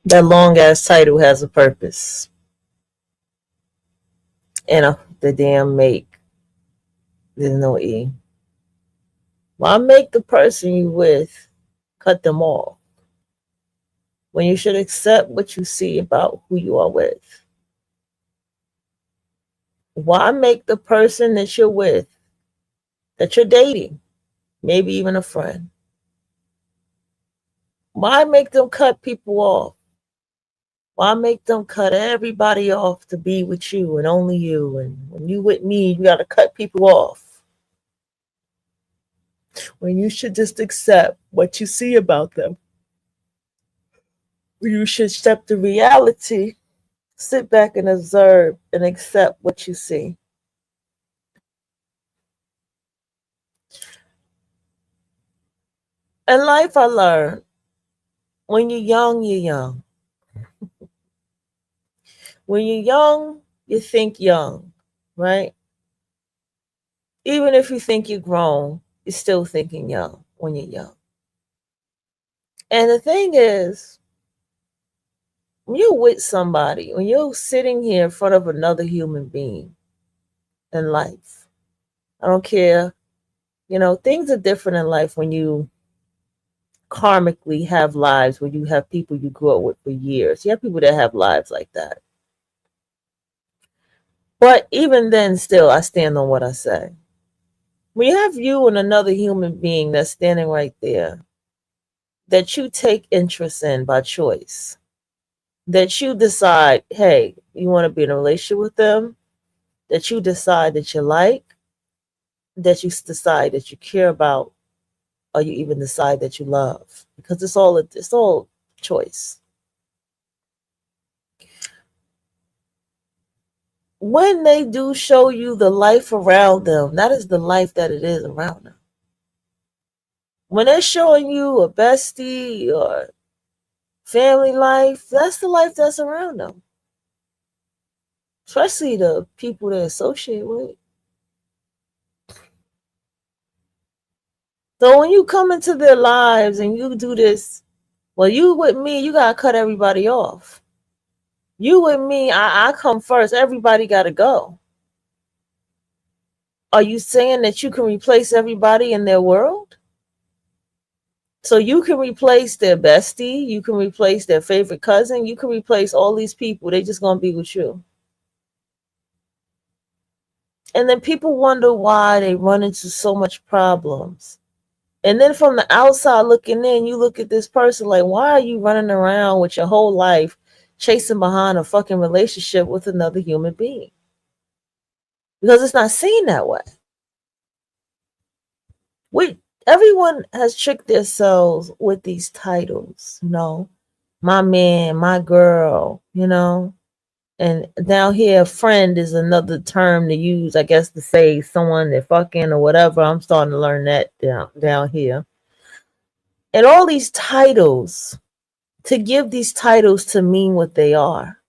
That long ass title has a purpose. And the damn make. There's no E. Why make the person you with cut them off when you should accept what you see about who you are with? Why make the person that you're with, that you're dating, maybe even a friend, why make them cut people off? Why make them cut everybody off to be with you and only you? And when you with me, you got to cut people off. When you should just accept what you see about them. You should accept the reality, sit back and observe and accept what you see. In life, I learned when you're young, you're young. When you're young, you think young, right? Even if you think you're grown, you're still thinking young when you're young. And the thing is, when you're with somebody, when you're sitting here in front of another human being in life, I don't care, things are different in life when you karmically have lives where you have people you grew up with for years. You have people that have lives like that. But even then, still, I stand on what I say. When you have you and another human being that's standing right there, that you take interest in by choice, that you decide, hey, you want to be in a relationship with them, that you decide that you like, that you decide that you care about, or you even decide that you love, because it's all choice. When they do show you the life around them, that is the life that it is around them. When they're showing you a bestie or family life, that's the life that's around them. Especially the people they associate with. So when you come into their lives and you do this, well, you with me, you gotta cut everybody off. You with me, I come first. Everybody gotta go. Are you saying that you can replace everybody in their world? So you can replace their bestie, you can replace their favorite cousin, you can replace all these people. They just gonna be with you. And then people wonder why they run into so much problems. And then from the outside looking in, you look at this person like, why are you running around with your whole life chasing behind a fucking relationship with another human being? Because it's not seen that way. Everyone has tricked themselves with these titles, my man, my girl, And down here, friend is another term to use, I guess, to say someone they're fucking or whatever. I'm starting to learn that down here. And all these titles, to give these titles to mean what they are.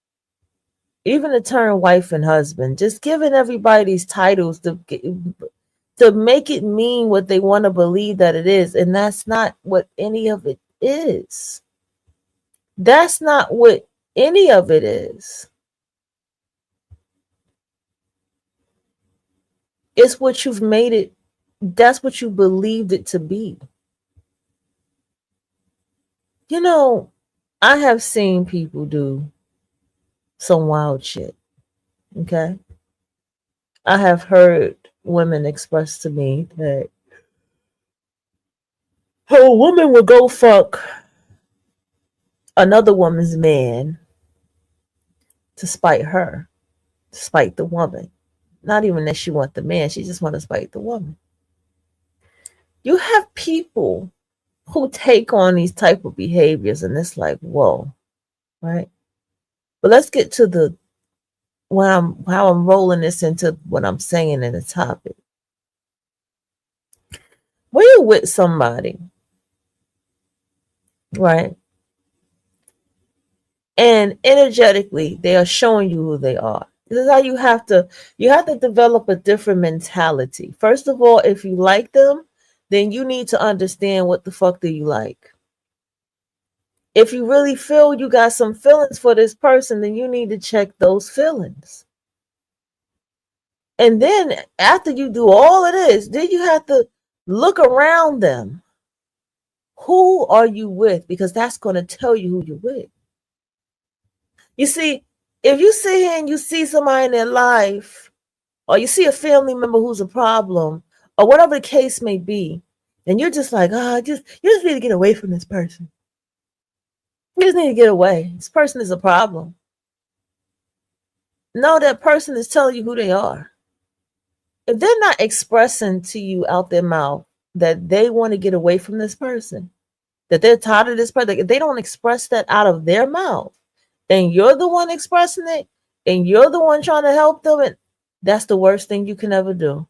Even the term wife and husband, just giving everybody these titles to make it mean what they want to believe that it is. And that's not what any of it is. That's not what any of it is. It's what you've made it. That's what you believed it to be. I have seen people do some wild shit. Okay. I have heard women express to me that a woman would go fuck another woman's man to spite her, to spite the woman. Not even that she want the man, she just want to spite the woman. You have people who take on these type of behaviors, and it's like, whoa, right? But let's get to how I'm rolling this into what I'm saying in the topic. When you're with somebody, right? And energetically, they are showing you who they are. This is how you have to develop a different mentality. First of all, if you like them, then you need to understand what the fuck do you like. If you really feel you got some feelings for this person, then you need to check those feelings. And then after you do all of this, then you have to look around them. Who are you with? Because that's going to tell you who you're with. You see, if you sit here and you see somebody in their life, or you see a family member who's a problem, or whatever the case may be, and you're just like, you just need to get away from this person. You just need to get away. This person is a problem. No, that person is telling you who they are. If they're not expressing to you out their mouth that they want to get away from this person, that they're tired of this person, if they don't express that out of their mouth, and you're the one expressing it, and you're the one trying to help them, and that's the worst thing you can ever do.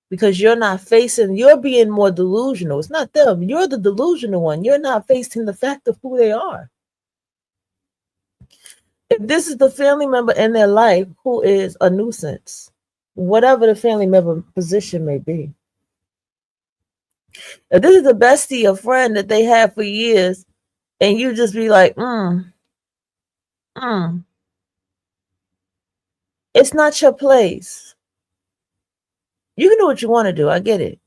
Because you're being more delusional. It's not them. You're the delusional one. You're not facing the fact of who they are. If this is the family member in their life who is a nuisance, whatever the family member position may be, if this is a bestie, a friend that they have for years, and you just be like, it's not your place. You can do what you want to do. I get it.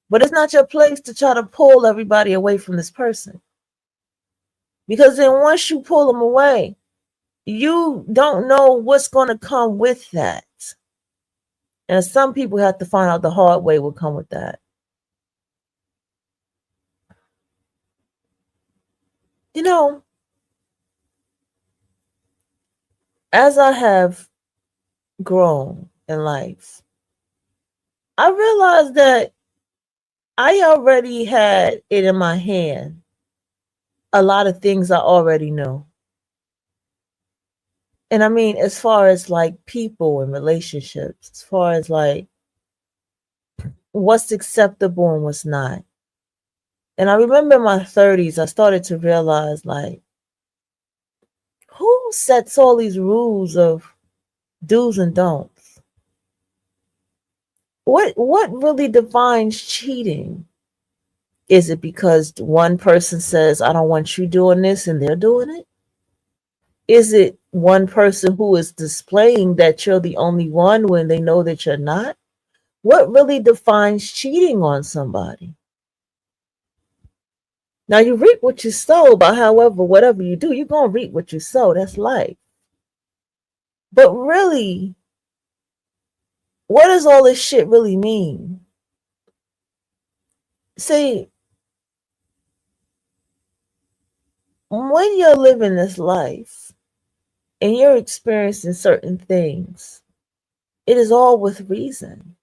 But it's not your place to try to pull everybody away from this person. Because then once you pull them away, you don't know what's going to come with that. And some people have to find out the hard way will come with that. You know, as I have grown in life, I realized that I already had it in my hand. A lot of things I already know. And I mean, as far as like people and relationships, as far as like what's acceptable and what's not. And I remember in my 30s, I started to realize like, who sets all these rules of do's and don'ts? What really defines cheating? Is it because one person says, I don't want you doing this and they're doing it? Is it one person who is displaying that you're the only one when they know that you're not? What really defines cheating on somebody? Now you reap what you sow, but however, whatever you do, you're going to reap what you sow. That's life. But really, what does all this shit really mean? See, when you're living this life and you're experiencing certain things, it is all with reason.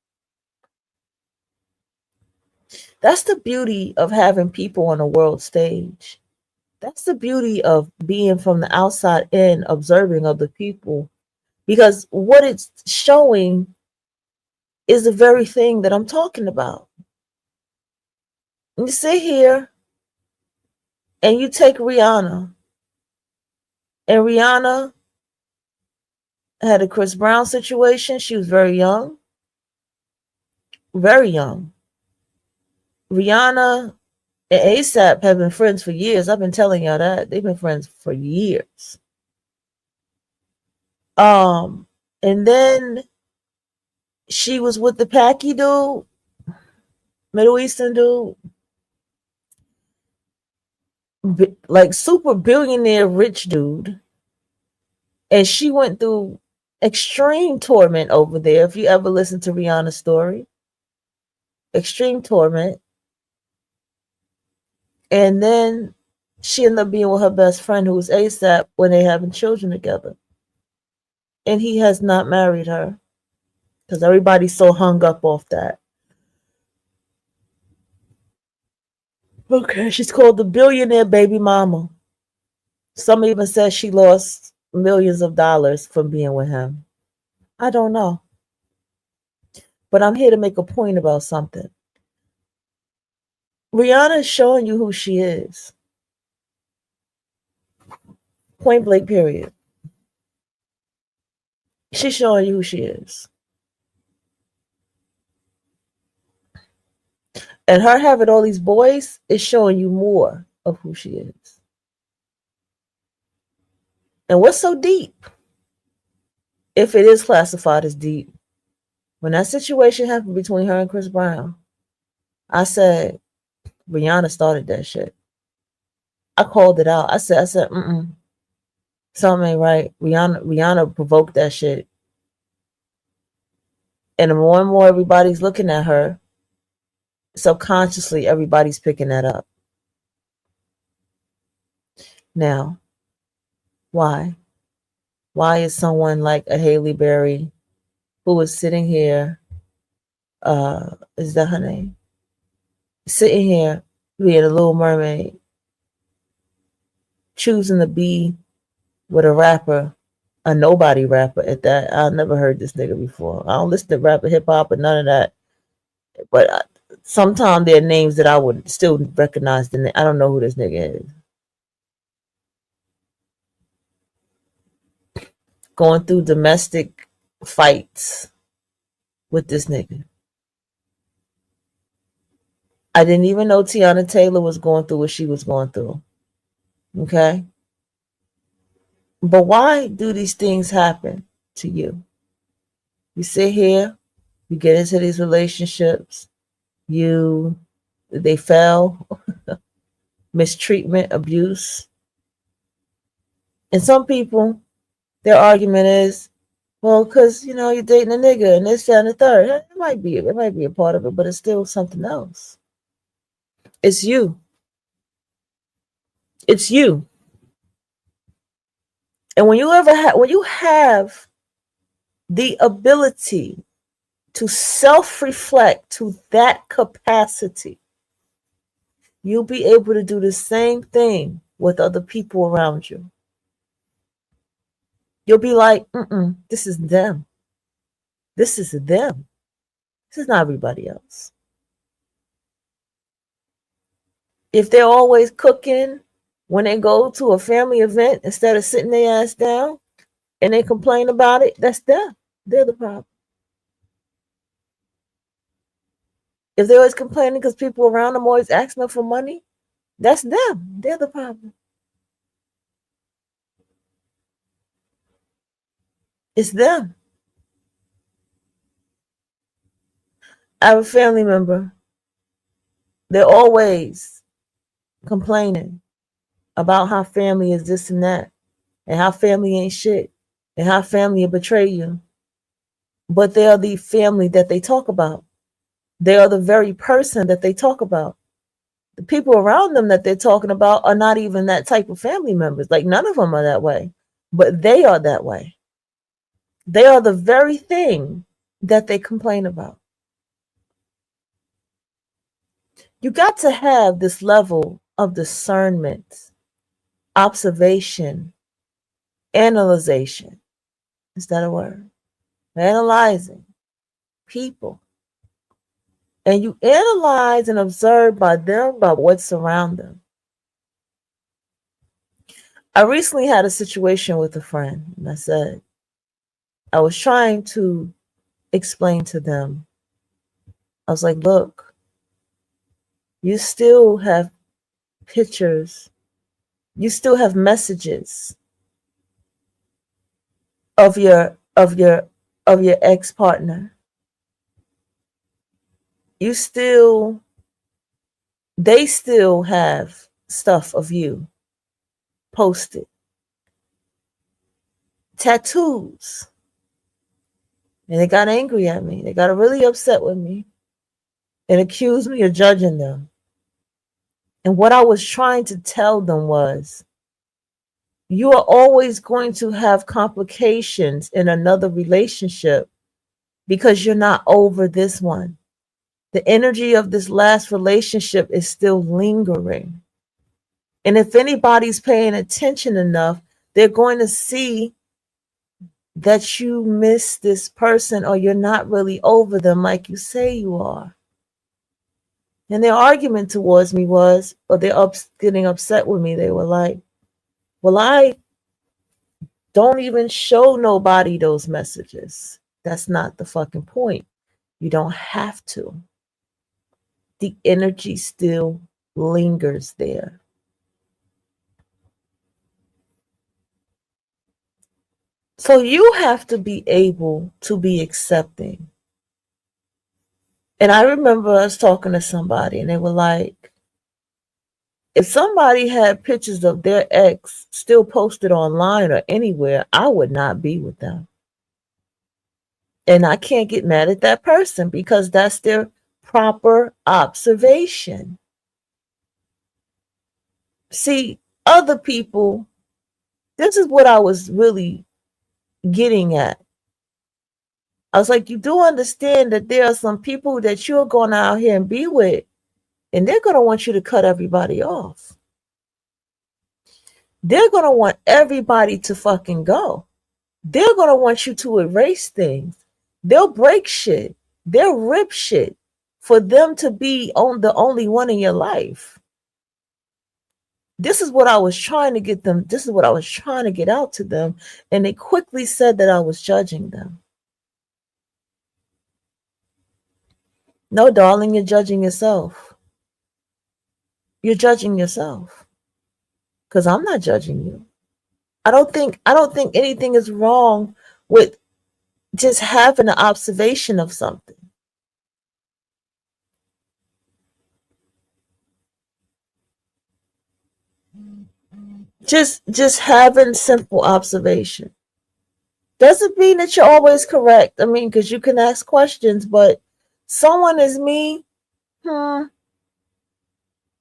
That's the beauty of having people on a world stage. That's the beauty of being from the outside in, observing other people. Because what it's showing is the very thing that I'm talking about. You sit here and you take Rihanna, and Rihanna had a Chris Brown situation. She was very young. Very young. Rihanna and ASAP have been friends for years. I've been telling y'all that. They've been friends for years. And then she was with the Packy dude, Middle Eastern dude, like super billionaire rich dude. And she went through extreme torment over there. If you ever listen to Rihanna's story, extreme torment. And then she ended up being with her best friend, who was ASAP, when they having children together. And he has not married her because everybody's so hung up off that. Okay, she's called the billionaire baby mama. Some even said she lost millions of dollars from being with him. I don't know. But I'm here to make a point about something. Rihanna is showing you who she is. Point blank, period. She's showing you who she is. And her having all these boys is showing you more of who she is. And what's so deep? If it is classified as deep, when that situation happened between her and Chris Brown, I said, Rihanna started that shit. I called it out. I said, something ain't right. Rihanna provoked that shit. And the more and more everybody's looking at her, subconsciously everybody's picking that up. Now, why? Why is someone like a Halle Berry, who is sitting here, is that her name? Sitting here being a Little Mermaid, choosing to be with a rapper, a nobody rapper at that. I never heard this nigga before. I don't listen to rap or hip hop or none of that. But sometimes there are names that I would still recognize. I don't know who this nigga is. Going through domestic fights with this nigga. I didn't even know Tiana Taylor was going through what she was going through. Okay? But why do these things happen to you? You sit here, you get into these relationships, they fail, mistreatment, abuse. And some people, their argument is, well, because you're dating a nigga and this, that, and the third. It might be a part of it, but it's still something else. It's you. It's you. And when you have the ability to self-reflect to that capacity, you'll be able to do the same thing with other people around you. You'll be like, this is them. This is them. This is not everybody else. If they're always cooking when they go to a family event instead of sitting their ass down and they complain about it, that's them. They're the problem. If they're always complaining because people around them always asking them for money, that's them. They're the problem. It's them. I have a family member. They're always complaining about how family is this and that, and how family ain't shit, and how family will betray you. But they are the family that they talk about. They are the very person that they talk about. The people around them that they're talking about are not even that type of family members. Like, none of them are that way. But they are that way. They are the very thing that they complain about. You got to have this level of discernment, observation, analyzation. Is that a word? Analyzing people. And you analyze and observe by what's around them. I recently had a situation with a friend, and I was trying to explain to them. I was like, look, you still have pictures, you still have messages of your ex-partner. They still have stuff of you posted. Tattoos. And they got angry at me. They got really upset with me and accused me of judging them. And what I was trying to tell them was, you are always going to have complications in another relationship because you're not over this one. The energy of this last relationship is still lingering. And if anybody's paying attention enough, they're going to see that you miss this person or you're not really over them like you say you are. And their argument towards me was, or they're getting upset with me, they were like, well, I don't even show nobody those messages. That's not the fucking point. You don't have to. The energy still lingers there. So you have to be able to be accepting. And I remember us talking to somebody and they were like, if somebody had pictures of their ex still posted online or anywhere, I would not be with them. And I can't get mad at that person because that's their proper observation. See, other people, this is what I was really getting at. I was like, you do understand that there are some people that you're going out here and be with, and they're going to want you to cut everybody off. They're going to want everybody to fucking go. They're going to want you to erase things. They'll break shit. They'll rip shit for them to be on the only one in your life. This is what I was trying to get them. This is what I was trying to get out to them. And they quickly said that I was judging them. No, darling, you're judging yourself. You're judging yourself. Because I'm not judging you. I don't think anything is wrong with just having an observation of something. Just having simple observation. Doesn't mean that you're always correct. I mean, because you can ask questions, but someone is me,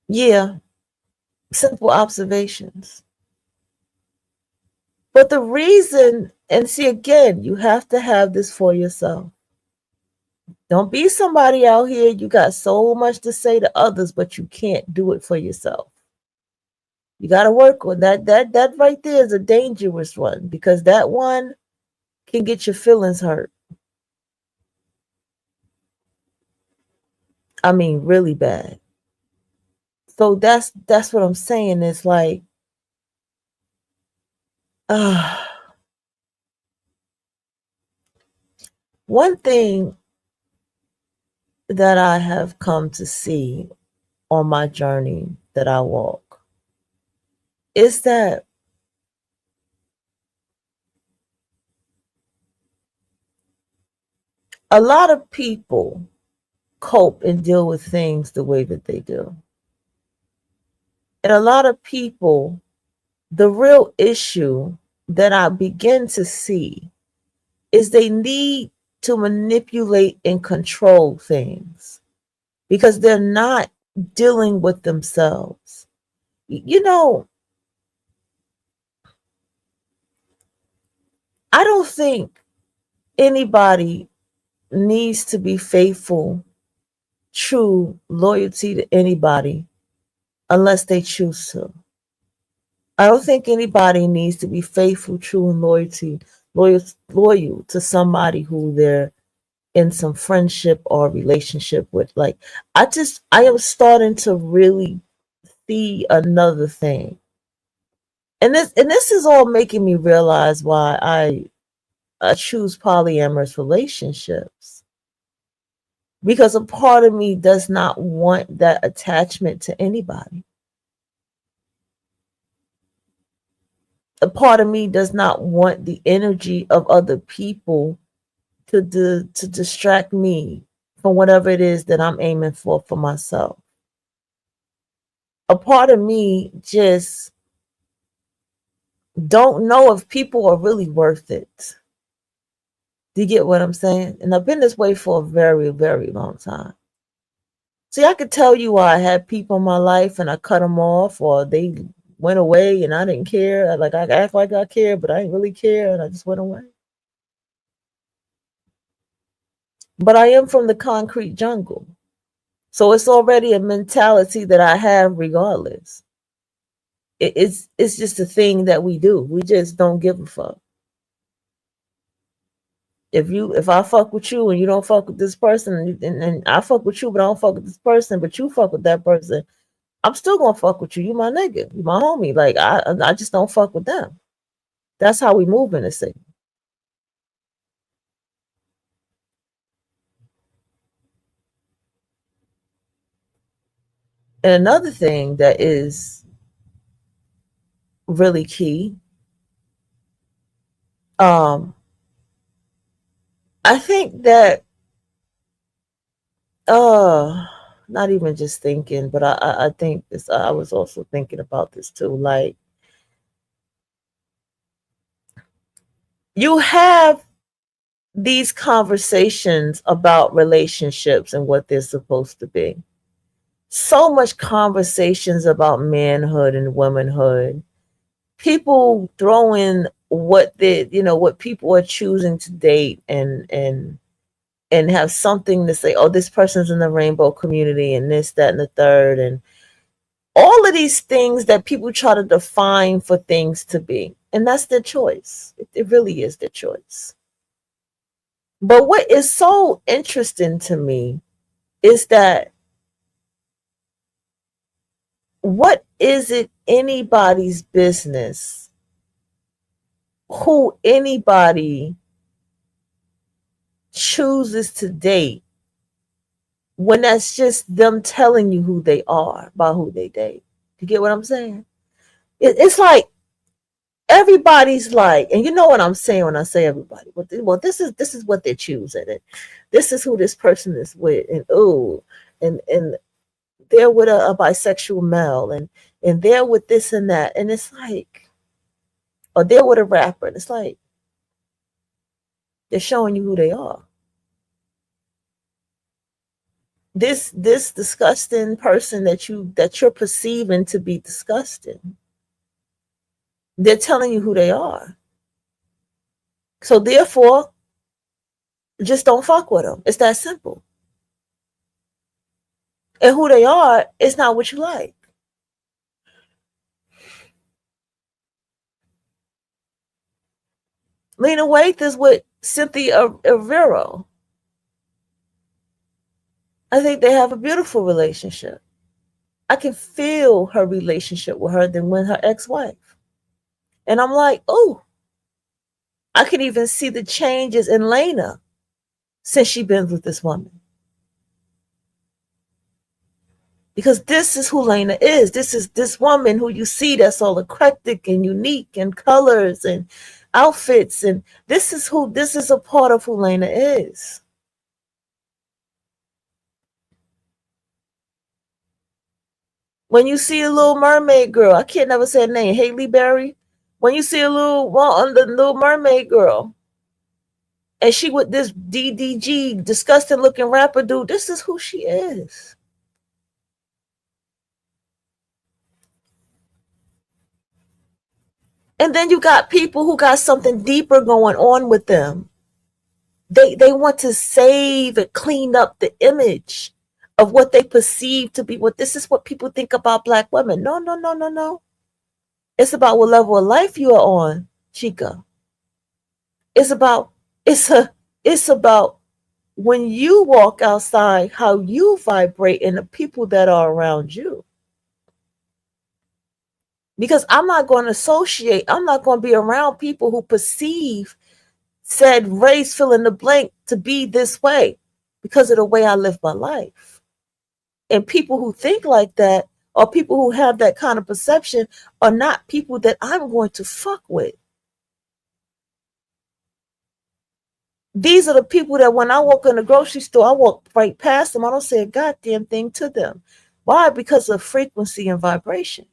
yeah, simple observations. But the reason, and see again, you have to have this for yourself. Don't be somebody out here, you got so much to say to others, but you can't do it for yourself. You got to work on that. That right there is a dangerous one because that one can get your feelings hurt. I mean, really bad. So that's what I'm saying. It's like, one thing that I have come to see on my journey that I walk is that a lot of people cope and deal with things the way that they do. And a lot of people, the real issue that I begin to see is they need to manipulate and control things because they're not dealing with themselves. You know, I don't think anybody needs to be faithful, true loyalty to anybody unless they choose to. I don't think anybody needs to be faithful, true, and loyal to somebody who they're in some friendship or relationship with. Like, I am starting to really see another thing. And this is all making me realize why I choose polyamorous relationships. Because a part of me does not want that attachment to anybody. A part of me does not want the energy of other people to distract me from whatever it is that I'm aiming for myself. A part of me just don't know if people are really worth it. Do you get what I'm saying? And I've been this way for a very, very long time. See, I could tell you I had people in my life and I cut them off or they went away and I didn't care. Like, I act like I cared, but I didn't really care and I just went away. But I am from the concrete jungle. So it's already a mentality that I have regardless. It's just a thing that we do. We just don't give a fuck. If I fuck with you and you don't fuck with this person, and I fuck with you but I don't fuck with this person, but you fuck with that person, I'm still gonna fuck with you. You my nigga, you my homie. Like, I just don't fuck with them. That's how we move in the city. And another thing that is really key Um, I think that uh not even just thinking, but I think this I was also thinking about this too. Like you have these conversations about relationships and what they're supposed to be. So much conversations about manhood and womanhood. People throwing what they, what people are choosing to date and have something to say, oh, this person's in the rainbow community and this, that, and the third, and all of these things that people try to define for things to be. And that's their choice. It really is their choice. But what is so interesting to me is that what is it anybody's business who anybody chooses to date when that's just them telling you who they are by who they date? You get what I'm saying? It's like everybody's like, and you know what I'm saying when I say everybody. Well, this is what they're choosing, and this is who this person is with, and oh, and they're with a bisexual male, and they're with this and that, and it's like, or they're with a rapper, and it's like they're showing you who they are. This disgusting person that you're perceiving to be disgusting, they're telling you who they are. So therefore, just don't fuck with them. It's that simple. And who they are is not what you like. Lena Waithe is with Cynthia Erivo. I think they have a beautiful relationship. I can feel her relationship with her than with her ex-wife. And I'm like, oh, I can even see the changes in Lena since she been with this woman. Because this is who Lena is. This is this woman who you see that's all eclectic and unique and colors and outfits. And this is a part of who Lena is. When you see a Little Mermaid girl, I can't never say her name, Haley Berry. When you see a the Little Mermaid girl, and she with this DDG disgusting looking rapper dude, this is who she is. And then you got people who got something deeper going on with them. They want to save and clean up the image of what they perceive to be what this is what people think about black women. No, no, no, no, no. It's about what level of life you are on, Chica. It's about it's about when you walk outside, how you vibrate and the people that are around you. Because I'm not going to be around people who perceive said race fill in the blank to be this way because of the way I live my life. And people who think like that or people who have that kind of perception are not people that I'm going to fuck with. These are the people that when I walk in the grocery store, I walk right past them. I don't say a goddamn thing to them. Why? Because of frequency and vibrations.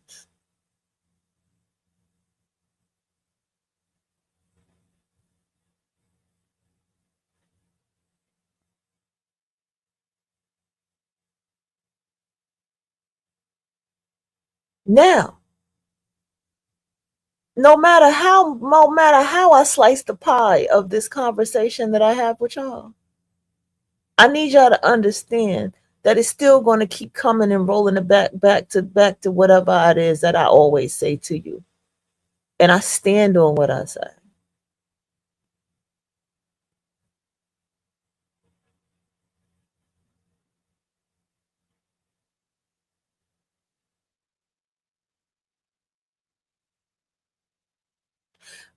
Now, no matter how I slice the pie of this conversation that I have with y'all, I need y'all to understand that it's still going to keep coming and rolling it back to whatever it is that I always say to you. And I stand on what I say.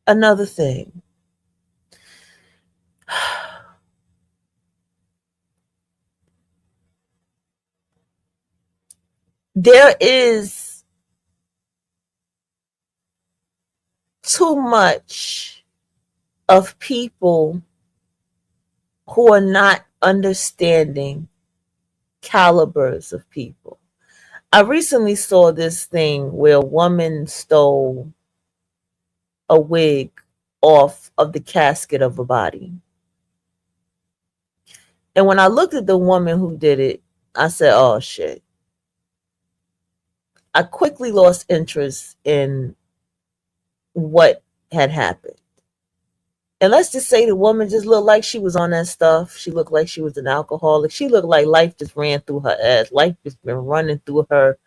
Another thing, there is too much of people who are not understanding calibers of people. I recently saw this thing where a woman stole a wig off of the casket of a body. And when I looked at the woman who did it, I said, oh shit. I quickly lost interest in what had happened. And let's just say the woman just looked like she was on that stuff. She looked like she was an alcoholic. She looked like life just ran through her ass. Life just been running through her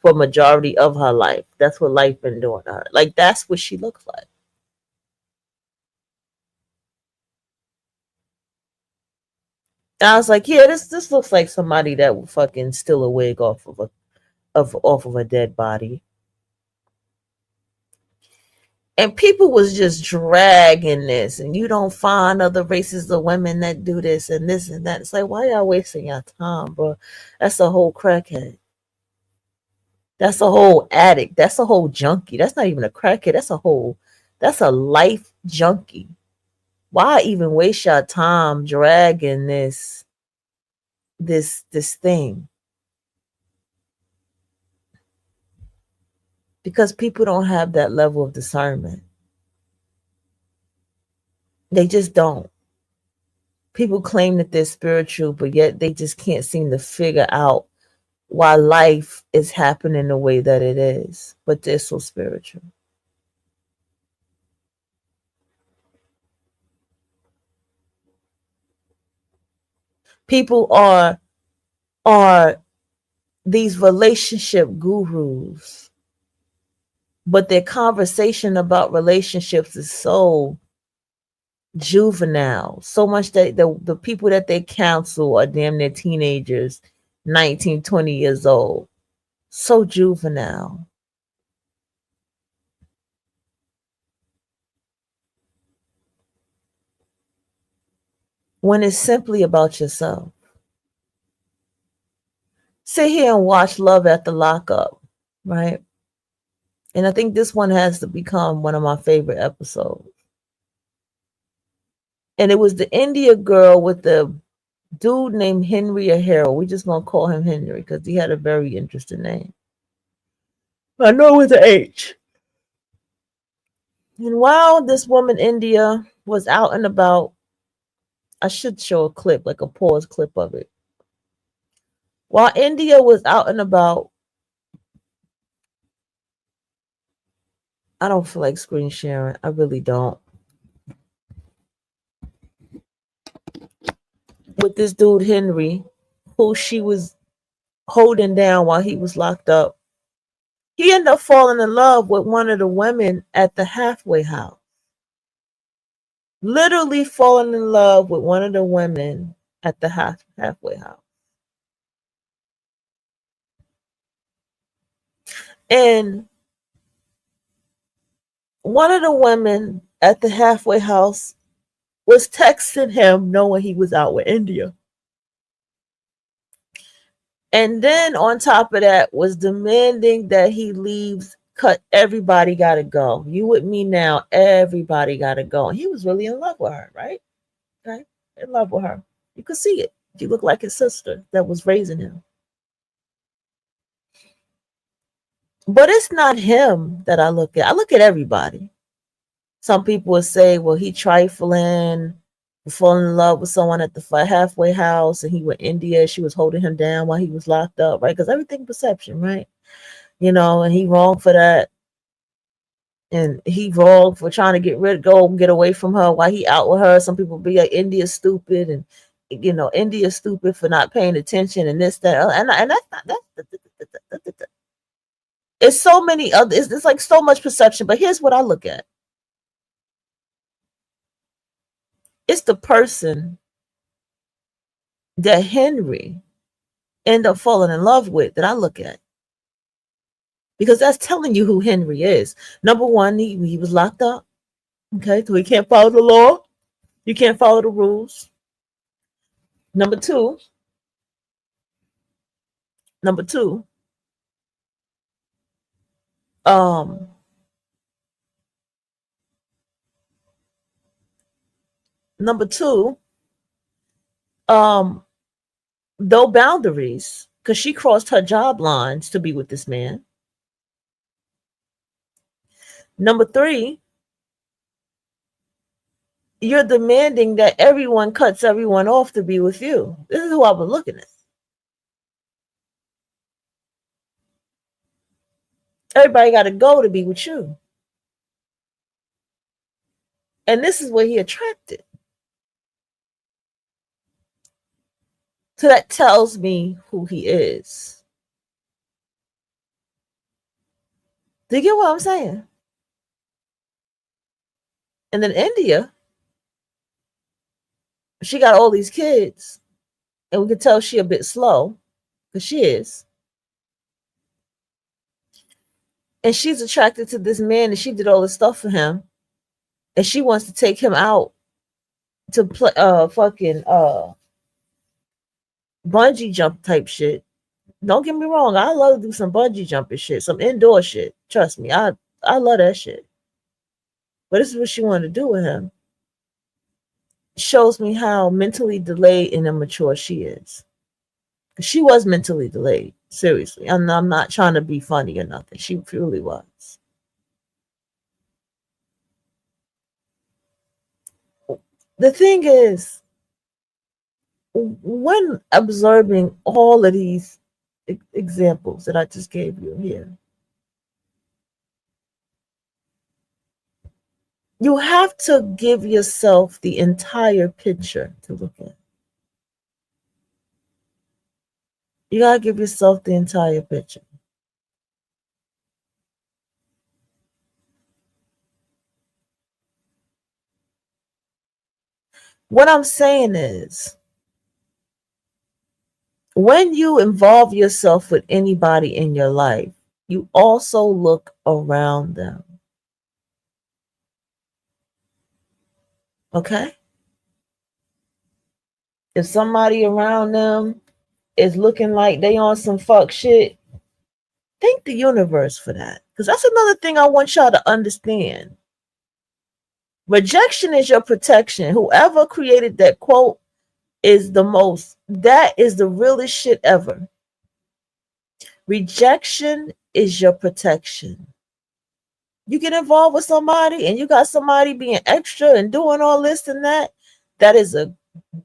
for majority of her life. That's what life been doing to her. Like that's what she looks like. And I was like, yeah, this looks like somebody that would fucking steal a wig off of a dead body. And people was just dragging this, and you don't find other races of women that do this and this and that. It's like, why y'all wasting your time, bro? That's a whole crackhead. That's a whole addict. That's a whole junkie. That's not even a crackhead. That's a life junkie. Why even waste your time dragging this thing? Because people don't have that level of discernment. They just don't. People claim that they're spiritual, but yet they just can't seem to figure out why life is happening the way that it is. But they're so spiritual. People are these relationship gurus, but their conversation about relationships is so juvenile, so much that the people that they counsel are damn near teenagers, 19, 20 years old. So juvenile. When it's simply about yourself. Sit here and watch Love at the Lockup, right? And I think this one has to become one of my favorite episodes. And it was the India girl with the dude named Henry or Harold. We just gonna call him Henry because he had a very interesting name. I know with an H. And while this woman India was out and about, I should show a clip, like a pause clip of it. While India was out and about, I don't feel like screen sharing. I really don't. With this dude Henry, who she was holding down while he was locked up. He ended up falling in love with one of the women at the halfway house. Literally falling in love with one of the women at the halfway house. And one of the women at the halfway house was texting him knowing he was out with India. And then on top of that was demanding that he leaves. Cut, everybody gotta go. You with me now, everybody gotta go. And he was really in love with her, right? Okay. In love with her. You could see it. She looked like his sister that was raising him. But it's not him that I look at. I look at everybody. Some people would say, well, he trifling, falling in love with someone at the halfway house, and he went India. She was holding him down while he was locked up, right? Because everything perception, right? And he wrong for that. And he wrong for trying to get away from her while he out with her. Some people be like, India's stupid, and India's stupid for not paying attention, and this, that, and that's not that. It's so many other. It's like so much perception. But here's what I look at: it's the person that Henry ended up falling in love with that I look at. Because that's telling you who Henry is. Number one, he was locked up. Okay, so he can't follow the law. You can't follow the rules. Number two, number two, um, Number two, um, no boundaries because she crossed her job lines to be with this man. Number three, you're demanding that everyone cuts everyone off to be with you. This is who I was looking at. Everybody got to go to be with you. And this is what he attracted. So that tells me who he is. Do you get what I'm saying? And then India, she got all these kids, and we can tell she a bit slow, because she is. And she's attracted to this man, and she did all this stuff for him, and she wants to take him out to play fucking bungee jump type shit. Don't get me wrong, I love to do some bungee jumping shit, some indoor shit. Trust me, I love that shit. But this is what she wanted to do with him. Shows me how mentally delayed and immature she is. She was mentally delayed. Seriously. I'm not trying to be funny or nothing. She truly was. The thing is, when observing all of these examples that I just gave you here, you have to give yourself the entire picture to look at. You gotta give yourself the entire picture. What I'm saying is, when you involve yourself with anybody in your life, you also look around them. Okay? If somebody around them is looking like they on some fuck shit, thank the universe for that. Because that's another thing I want y'all to understand. Rejection is your protection. Whoever created that quote is that is the realest shit ever. Rejection is your protection. You get involved with somebody and you got somebody being extra and doing all this and that, that is a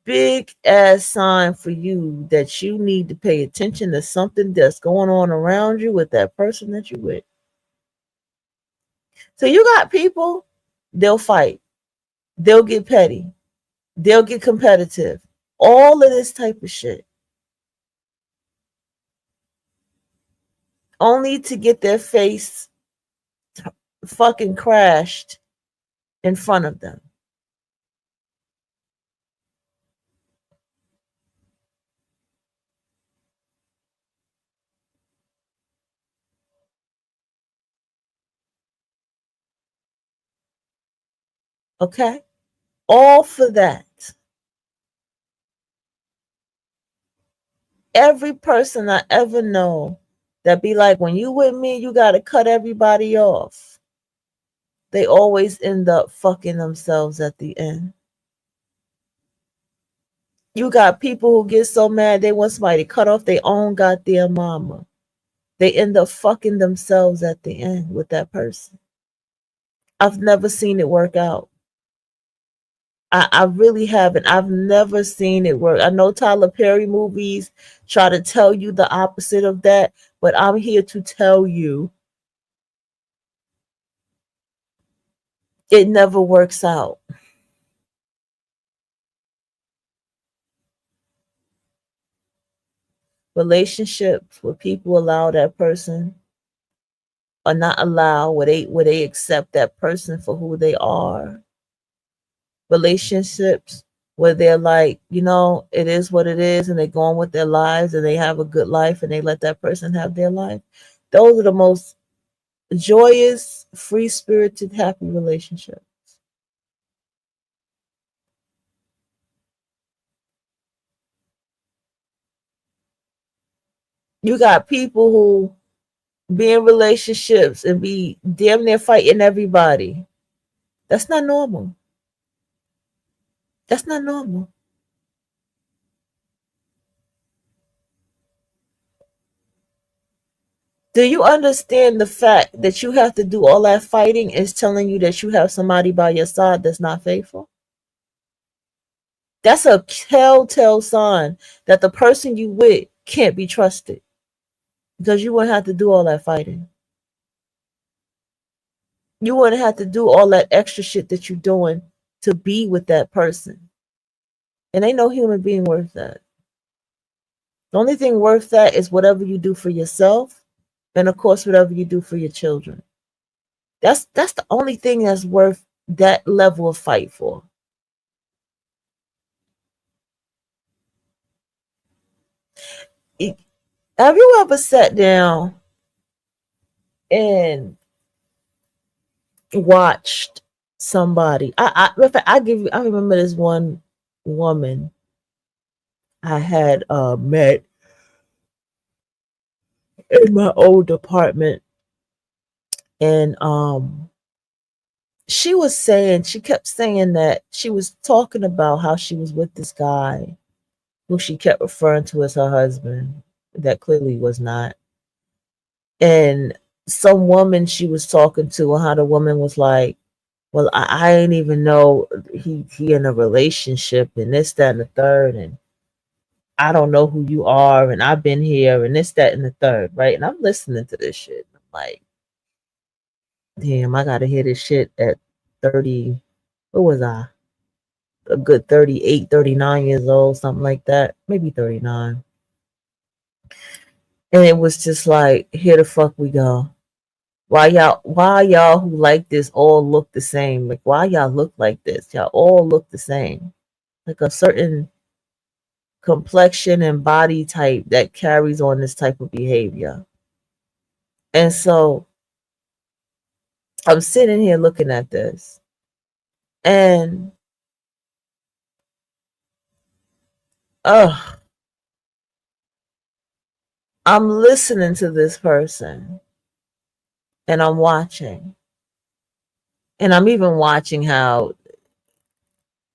big ass sign for you that you need to pay attention to something that's going on around you with that person that you with. So you got people, they'll fight, they'll get petty, they'll get competitive, all of this type of shit, only to get their face fucking crashed in front of them. Okay? All for that. Every person I ever know that be like, when you with me, you got to cut everybody off. They always end up fucking themselves at the end. You got people who get so mad they want somebody to cut off their own goddamn mama. They end up fucking themselves at the end with that person. I've never seen it work out. I really haven't. I've never seen it work. I know Tyler Perry movies try to tell you the opposite of that, but I'm here to tell you it never works out. Relationships where people allow that person or not allow, where they accept that person for who they are. Relationships where they're like, it is what it is, and they go on with their lives and they have a good life and they let that person have their life. Those are the most joyous, free-spirited, happy relationships. You got people who be in relationships and be damn near fighting everybody. That's not normal. That's not normal. Do you understand the fact that you have to do all that fighting is telling you that you have somebody by your side that's not faithful? That's a telltale sign that the person you with can't be trusted because you wouldn't have to do all that fighting. You wouldn't have to do all that extra shit that you're doing to be with that person. And ain't no human being worth that. The only thing worth that is whatever you do for yourself and of course whatever you do for your children. That's the only thing that's worth that level of fight for. Have you ever sat down and watched somebody? In fact, I remember this one woman I had met in my old apartment, and she kept saying that she was talking about how she was with this guy who she kept referring to as her husband, that clearly was not. And some woman she was talking to, and how the woman was like, well, I didn't even know he in a relationship and this, that, and the third, and I don't know who you are, and I've been here and this, that, and the third, right? And I'm listening to this shit. I'm like, damn, I gotta hear this shit at 30. What was I? A good 38, 39 years old, something like that. Maybe 39. And it was just like, here the fuck we go. Why y'all who like this all look the same? Like, why y'all look like this? Y'all all look the same. Like a certain complexion and body type that carries on this type of behavior. And so I'm sitting here looking at this, and I'm listening to this person, and I'm watching. And I'm even watching how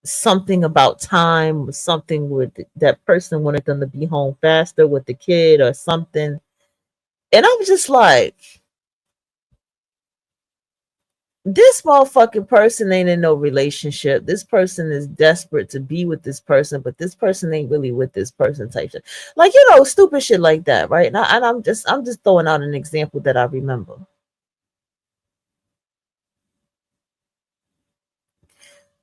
something about time, something with that person wanted them to be home faster with the kid or something. And I'm just like, this motherfucking person ain't in no relationship. This person is desperate to be with this person, but this person ain't really with this person type shit. Like, stupid shit like that, right? And I'm just throwing out an example that I remember.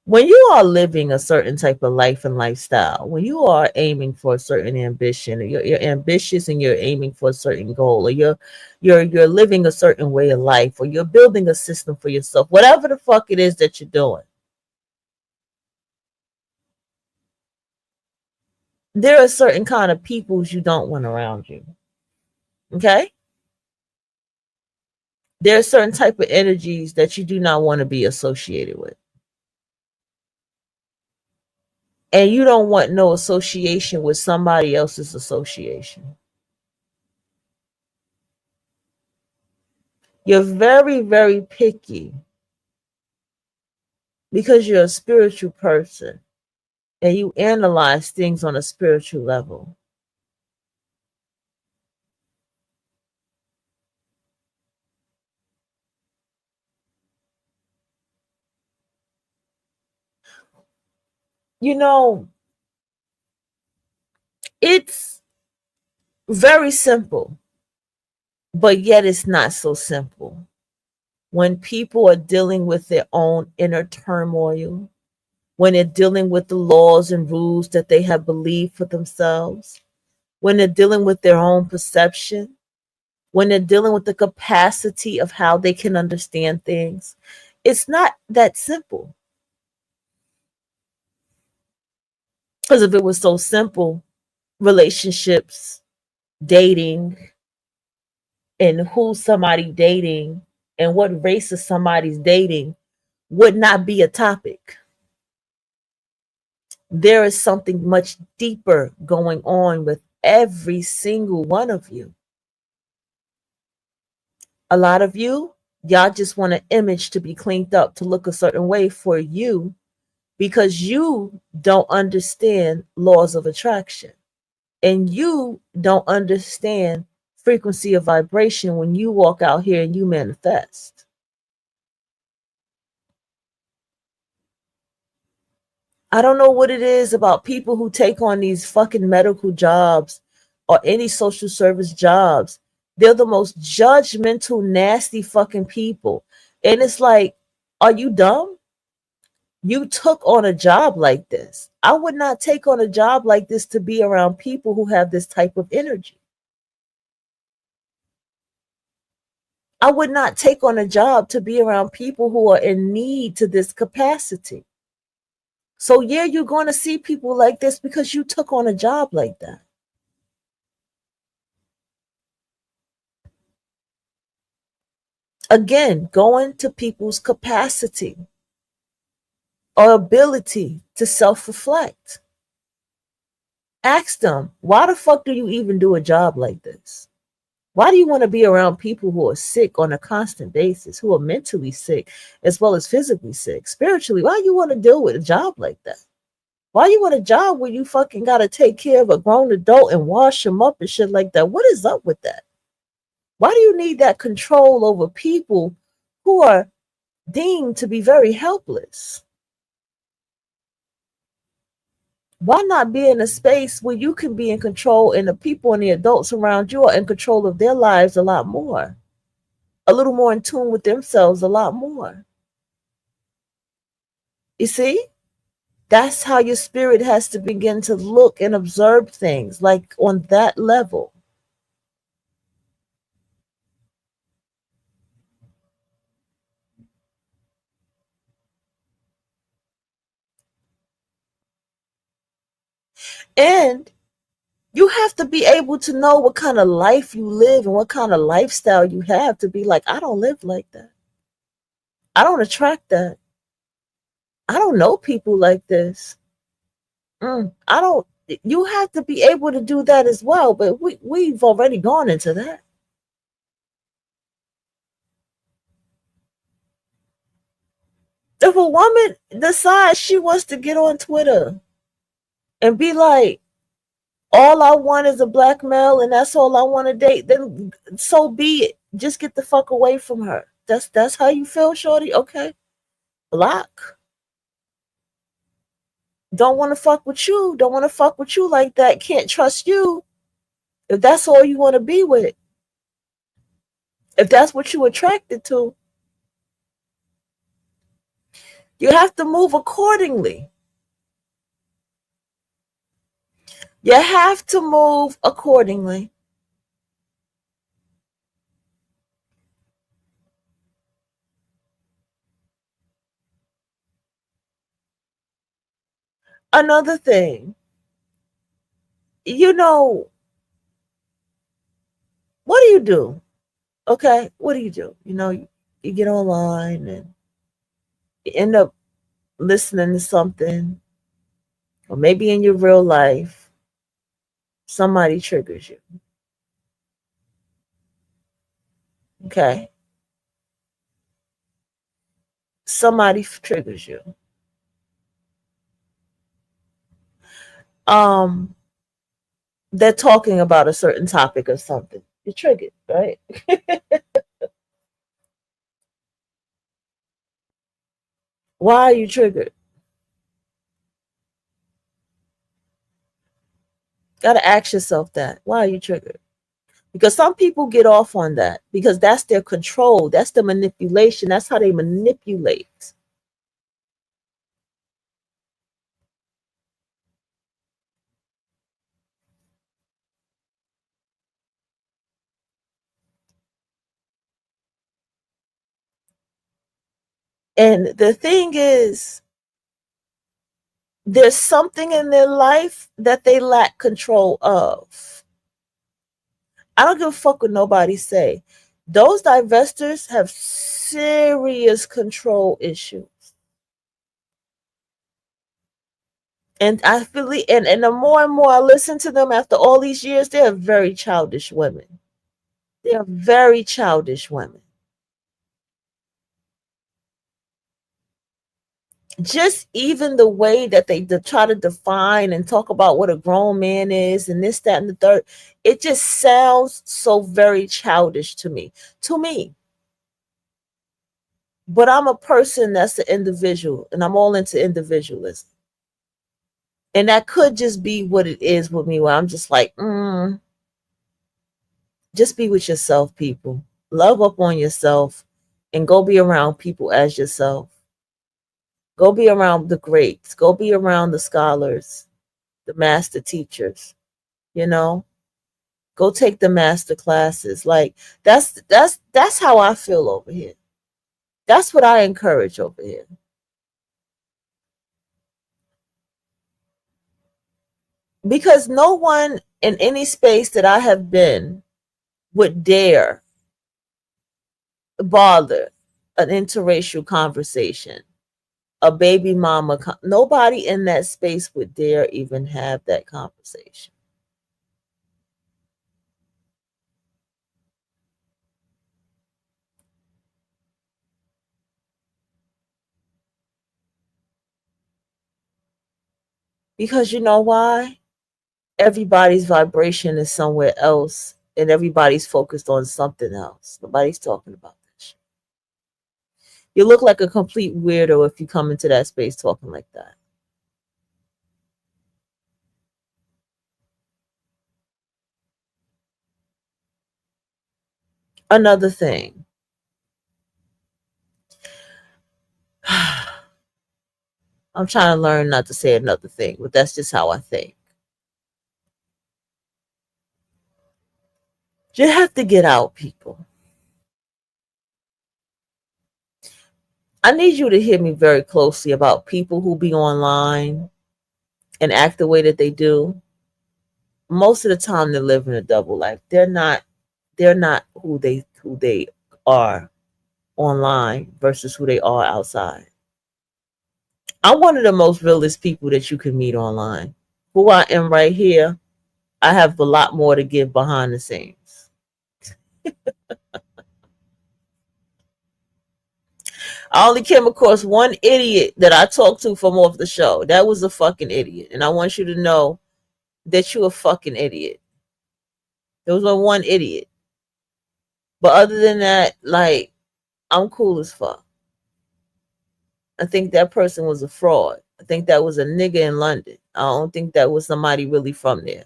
When you are living a certain type of life and lifestyle, when you are aiming for a certain ambition, you're ambitious and you're aiming for a certain goal, or you're living a certain way of life, or you're building a system for yourself, whatever the fuck it is that you're doing, there are certain kind of peoples you don't want around you. Okay? There are certain type of energies that you do not want to be associated with. And you don't want no association with somebody else's association. You're very, very picky because you're a spiritual person and you analyze things on a spiritual level. You know, it's very simple, but yet it's not so simple. When people are dealing with their own inner turmoil, when they're dealing with the laws and rules that they have believed for themselves, when they're dealing with their own perception, when they're dealing with the capacity of how they can understand things, it's not that simple. Because if it was so simple, relationships, dating, and who somebody dating and what race of somebody's dating would not be a topic. There is something much deeper going on with every single one of you. A lot of y'all just want an image to be cleaned up to look a certain way for you because you don't understand laws of attraction and you don't understand frequency of vibration when you walk out here and you manifest. I don't know what it is about people who take on these fucking medical jobs or any social service jobs. They're the most judgmental, nasty fucking people. And it's like, are you dumb? You took on a job like this. I would not take on a job like this to be around people who have this type of energy. I would not take on a job to be around people who are in need to this capacity. So, yeah, you're going to see people like this because you took on a job like that. Again, going to people's capacity or ability to self reflect. Ask them, why the fuck do you even do a job like this? Why do you want to be around people who are sick on a constant basis, who are mentally sick as well as physically sick? Spiritually, why you want to deal with a job like that? Why you want a job where you fucking got to take care of a grown adult and wash them up and shit like that? What is up with that? Why do you need that control over people who are deemed to be very helpless? Why not be in a space where you can be in control and the people and the adults around you are in control of their lives a lot more? A little more in tune with themselves a lot more. You see? That's how your spirit has to begin to look and observe things, like on that level. And you have to be able to know what kind of life you live and what kind of lifestyle you have to be like, I don't live like that. I don't attract that. I don't know people like this. I don't. You have to be able to do that as well, but we've already gone into that. If a woman decides she wants to get on Twitter and be like, all I want is a black male and that's all I want to date, then so be it. Just get the fuck away from her. That's how you feel, shorty? Okay. Block. Don't want to fuck with you. Don't want to fuck with you like that. Can't trust you. If that's all you want to be with. If that's what you attracted to, you have to move accordingly. You have to move accordingly. Another thing, you know, what do you do? Okay, what do? You get online and you end up listening to something, or maybe in your real life, somebody triggers you. Okay, somebody triggers you. Um, they're talking about a certain topic or something. You're triggered, right? Why are you triggered? Gotta ask yourself that. Why are you triggered? Because some people get off on that because that's their control, that's the manipulation, that's how they manipulate. And the thing is, there's something in their life that they lack control of. I don't give a fuck what nobody say. Those divestors have serious control issues. And I feel and the more and more I listen to them after all these years, they are very childish women. They are very childish women. Just even the way that they try to define and talk about what a grown man is and this, that, and the third, it just sounds so very childish to me. To me. But I'm a person that's an individual and I'm all into individualism. And that could just be what it is with me, where I'm just like, just be with yourself, people. Love up on yourself and go be around people as yourself. Go be around the greats. Go be around the scholars, the master teachers, you know? Go take the master classes. Like that's how I feel over here. That's what I encourage over here. Because no one in any space that I have been would dare bother an interracial conversation, a baby mama. Nobody in that space would dare even have that conversation. Because you know why? Everybody's vibration is somewhere else and everybody's focused on something else. Nobody's talking about this. You look like a complete weirdo if you come into that space talking like that. Another thing. I'm trying to learn not to say another thing, but that's just how I think. You have to get out, people. I need you to hear me very closely about people who be online and act the way that they do. Most of the time they're living a double life. They're not who they are online versus who they are outside. I'm one of the most realest people that you can meet online. Who I am right here, I have a lot more to give behind the scenes. I only came across one idiot that I talked to from off the show. That was a fucking idiot. And I want you to know that you're a fucking idiot. There was one idiot. But other than that, like, I'm cool as fuck. I think that person was a fraud. I think that was a nigga in London. I don't think that was somebody really from there.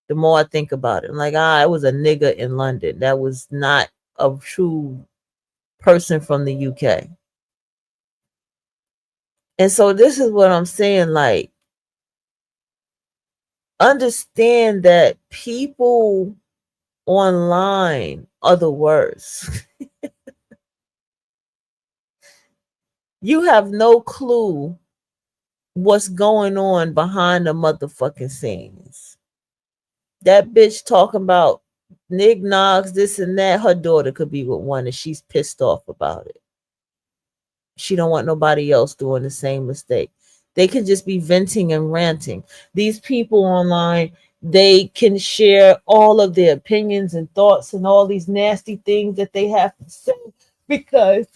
The more I think about it, I'm like, it was a nigga in London. That was not a true person from the UK. And so this is what I'm saying, like, understand that people online are the worst. You have no clue what's going on behind the motherfucking scenes. That bitch talking about Nig Nogs, this and that. Her daughter could be with one and she's pissed off about it. She don't want nobody else doing the same mistake. They can just be venting and ranting. These people online, they can share all of their opinions and thoughts and all these nasty things that they have to say because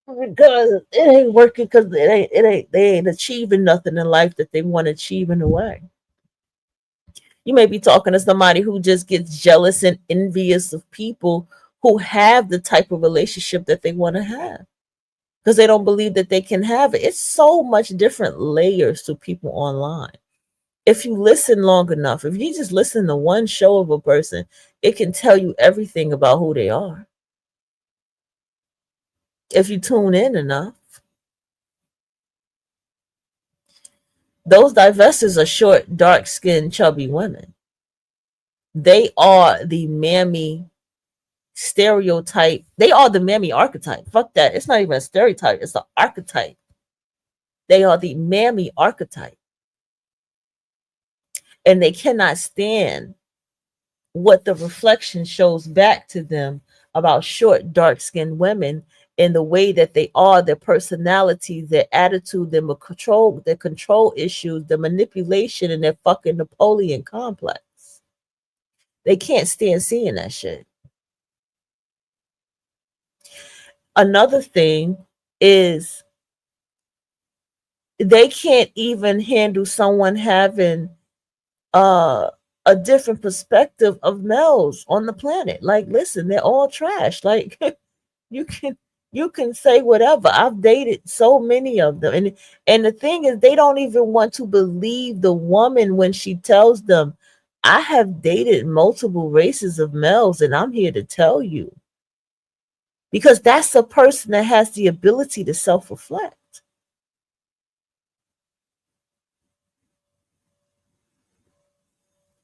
it ain't working, because they ain't achieving nothing in life that they want to achieve in a way. You may be talking to somebody who just gets jealous and envious of people who have the type of relationship that they want to have because they don't believe that they can have it. It's so much different layers to people online. If you listen long enough, if you just listen to one show of a person, it can tell you everything about who they are. If you tune in enough, those divestors are short, dark skinned, chubby women. They are the mammy stereotype. They are the mammy archetype. Fuck that. It's not even a stereotype, it's an archetype. They are the mammy archetype. And they cannot stand what the reflection shows back to them about short, dark skinned women in the way that they are, their personality, their attitude, their control issues, the manipulation, and their fucking Napoleon complex. They can't stand seeing that shit. Another thing is They can't even handle someone having uh a different perspective of males on the planet. Like, listen, they're all trash. Like, you can you can say whatever. I've dated so many of them. And the thing is, they don't even want to believe the woman when she tells them, I have dated multiple races of males, and I'm here to tell you. Because that's a person that has the ability to self-reflect.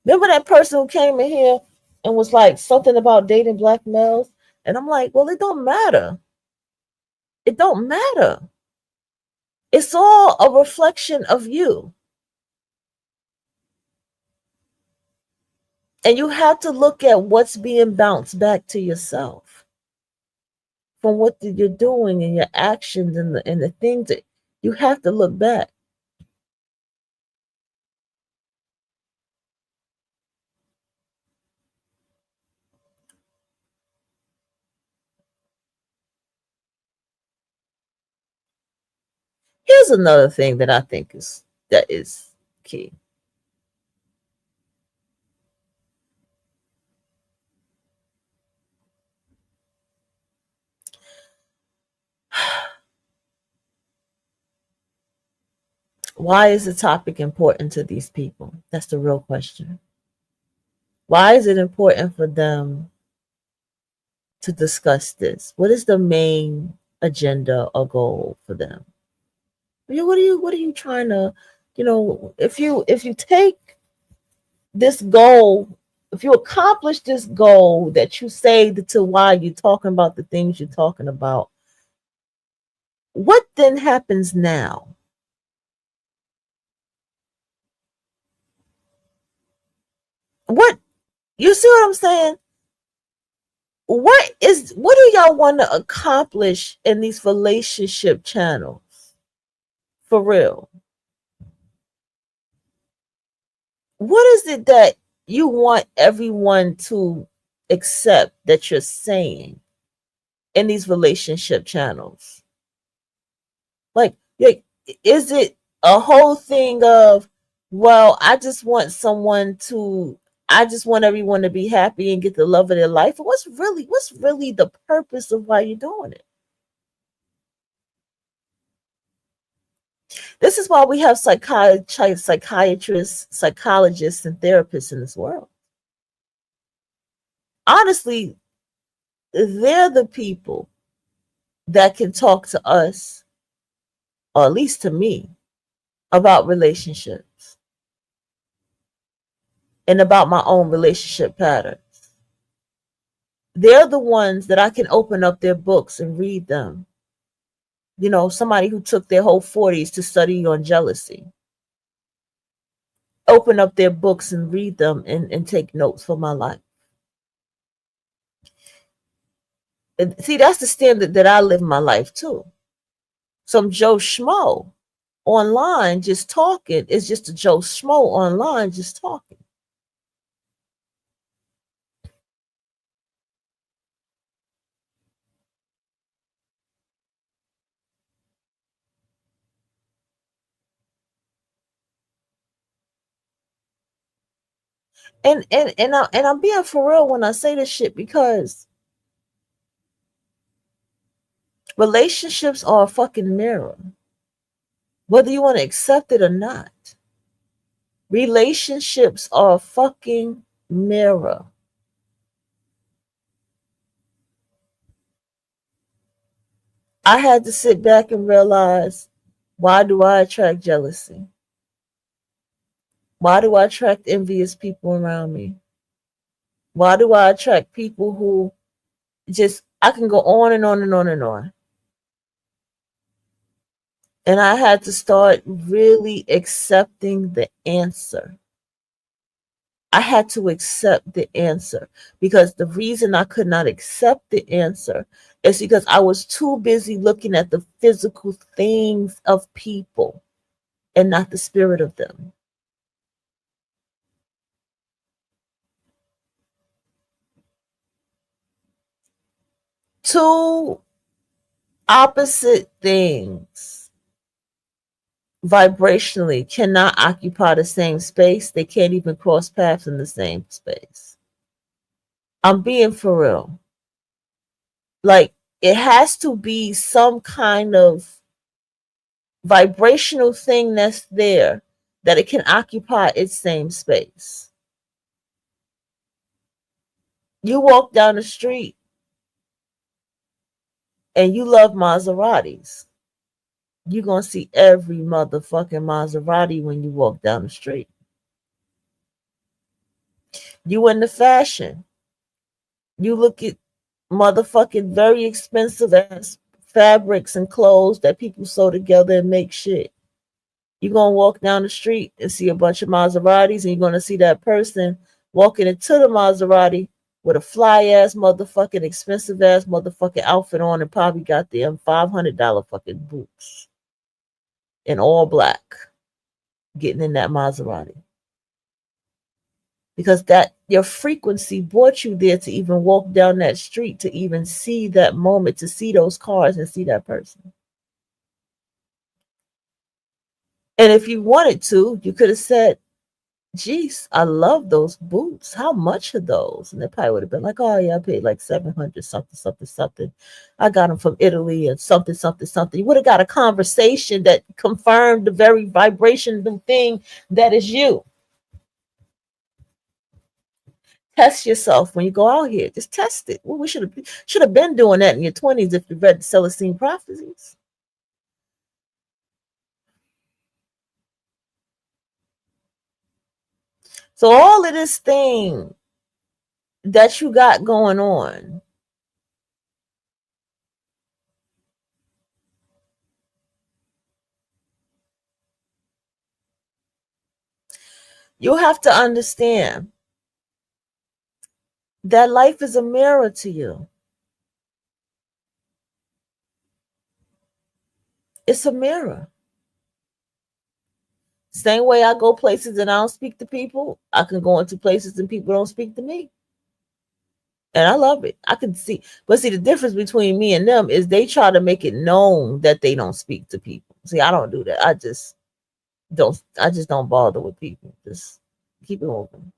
Remember that person who came in here and was like something about dating black males? And I'm like, well, it don't matter. It don't matter. It's all a reflection of you. And you have to look at what's being bounced back to yourself from what you're doing and your actions and the things that you have to look back. Here's another thing that I think is key. Why is the topic important to these people? That's the real question. Why is it important for them to discuss this? What is the main agenda or goal for them? What are you trying to, if you take this goal, if you accomplish this goal that you say to why you're talking about the things you're talking about, what then happens now? What, you see what I'm saying? What do y'all want to accomplish in these relationship channels? For real. What is it that you want everyone to accept that you're saying in these relationship channels? Like, is it a whole thing of, well, I just want everyone to be happy and get the love of their life? What's really the purpose of why you're doing it? This is why we have psychiatrists, psychologists, and therapists in this world. Honestly, they're the people that can talk to us, or at least to me, about relationships and about my own relationship patterns. They're the ones that I can open up their books and read them. Somebody who took their whole 40s to study on jealousy. Open up their books and read them and take notes for my life. And see, that's the standard that I live my life to. Some Joe Schmo online just talking is just a Joe Schmo online just talking. And I'm being for real when I say this shit, because relationships are a fucking mirror, whether you want to accept it or not. Relationships are a fucking mirror. I had to sit back and realize, why do I attract jealousy? Why do I attract envious people around me? Why do I attract people who just, I can go on and on and on and on. And I had to start really accepting the answer. I had to accept the answer, because the reason I could not accept the answer is because I was too busy looking at the physical things of people and not the spirit of them. Two opposite things. vibrationally cannot occupy the same space. They can't even cross paths in the same space. I'm being for real. Like, it has to be some kind of vibrational thing that's there that it can occupy its same space. You walk down the street and you love Maseratis. You're going to see every motherfucking Maserati when you walk down the street. You into fashion. You look at motherfucking very expensive ass fabrics and clothes that people sew together and make shit. You're going to walk down the street and see a bunch of Maseratis, and you're going to see that person walking into the Maserati with a fly ass motherfucking expensive ass motherfucking outfit on and probably got them $500 fucking boots in all black getting in that Maserati. Because that your frequency brought you there to even walk down that street, to even see that moment, to see those cars and see that person. And if you wanted to, you could have said, geez, I love those boots. How much are those? And they probably would have been like, oh yeah, I paid like 700 something, something, something. I got them from Italy and something, something, something. You would have got a conversation that confirmed the very vibration, the thing that is you. Test yourself when you go out here. Just test it. Well, we should have been doing that in your 20s if you read the Celestine prophecies. So all of this thing that you got going on, you have to understand that life is a mirror to you. It's a mirror. Same way I go places and I don't speak to people, I can go into places and people don't speak to me. And I love it. I can see, but see, the difference between me and them is they try to make it known that they don't speak to people. See, I don't do that. I just don't bother with people. Just keep it moving.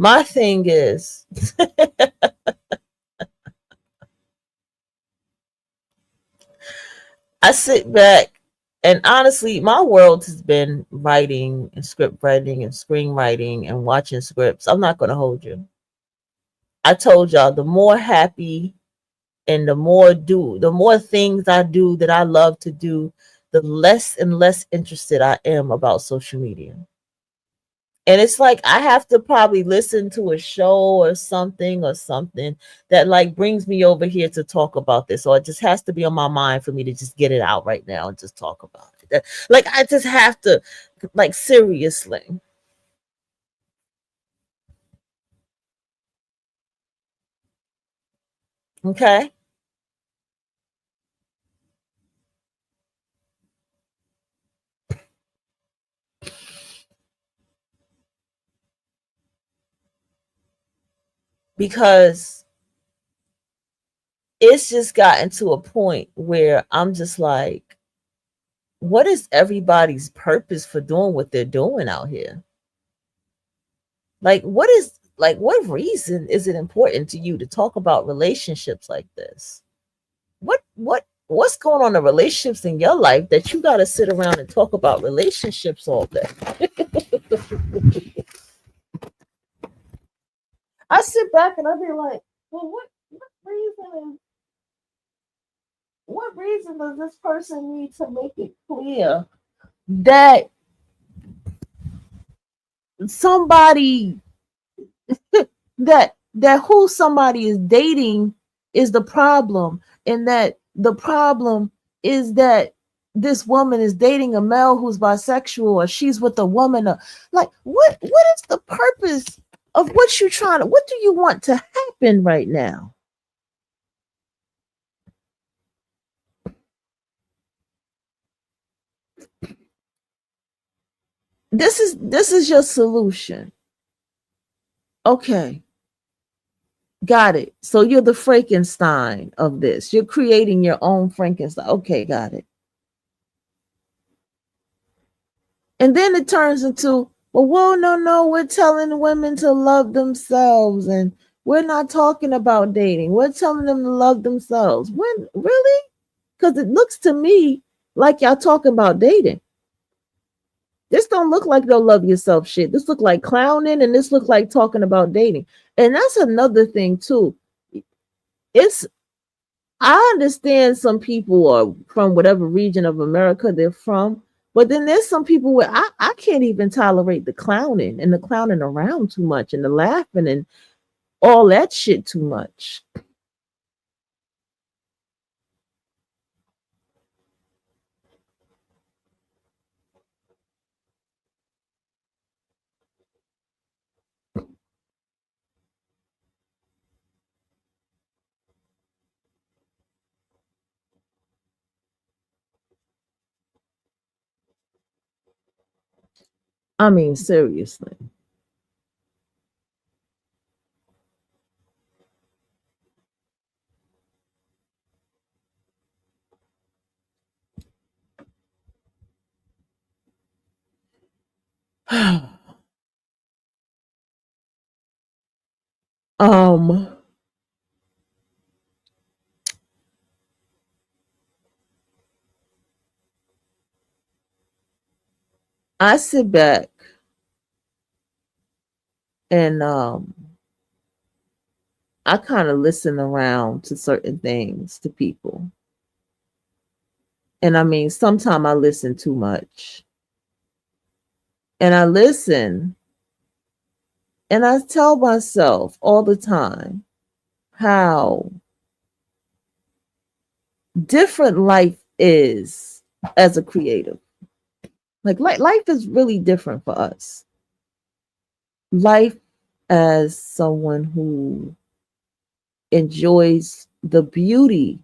My thing is, I sit back and honestly, my world has been writing and script writing and screenwriting and watching scripts. I'm not going to hold you. I told y'all, the more happy and the more things I do that I love to do, the less and less interested I am about social media. And it's like I have to probably listen to a show or something that like brings me over here to talk about this. Or it just has to be on my mind for me to just get it out right now and just talk about it. Like I just have to, like, seriously. Okay. Because it's just gotten to a point where I'm just like, what is everybody's purpose for doing what they're doing out here? Like, what reason is it important to you to talk about relationships like this? What's going on in relationships in your life that you got to sit around and talk about relationships all day? I sit back and I be like, well, what reason does this person need to make it clear that somebody that who somebody is dating is the problem, and that the problem is that this woman is dating a male who's bisexual, or she's with a woman, like what is the purpose of what you trying to, what do you want to happen right now? This is your solution. Okay, got it. So you're the Frankenstein of this. You're creating your own Frankenstein. Okay, got it. And then it turns into, well, whoa, no, no, we're telling women to love themselves, and we're not talking about dating. We're telling them to love themselves. When really? Because it looks to me like y'all talking about dating. This don't look like no love yourself shit. This look like clowning, and this look like talking about dating. And that's another thing too. It's I understand some people are from whatever region of America they're from, but then there's some people where I can't even tolerate the clowning and the clowning around too much and the laughing and all that shit too much. I mean, seriously. um, I sit back and I kind of listen around to certain things, to people. And I mean, sometimes I listen too much. And I listen and I tell myself all the time how different life is as a creative. Like life is really different for us. Life as someone who enjoys the beauty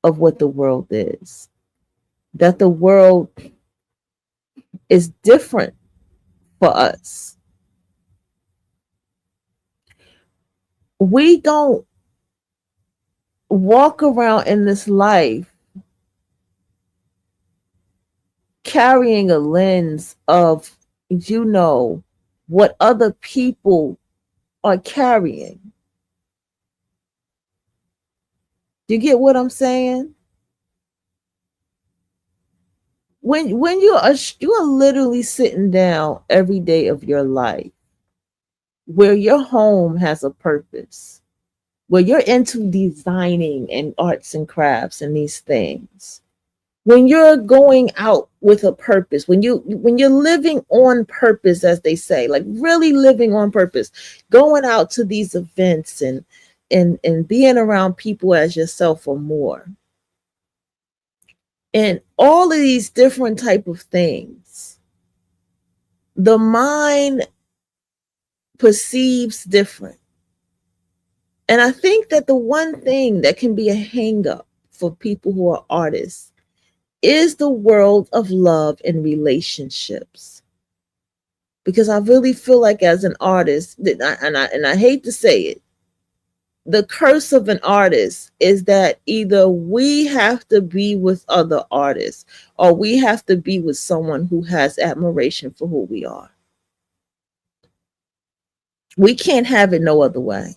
of what the world is. That the world is different for us. We don't walk around in this life carrying a lens of, what other people are carrying. Do you get what I'm saying? When you are literally sitting down every day of your life, where your home has a purpose, where you're into designing and arts and crafts and these things, when you're going out with a purpose, when you're living on purpose, as they say, like really living on purpose, going out to these events and being around people as yourself or more, and all of these different type of things, the mind perceives different. And I think that the one thing that can be a hang up for people who are artists is the world of love and relationships. Because I really feel like as an artist, and I hate to say it, the curse of an artist is that either we have to be with other artists or we have to be with someone who has admiration for who we are. We can't have it no other way.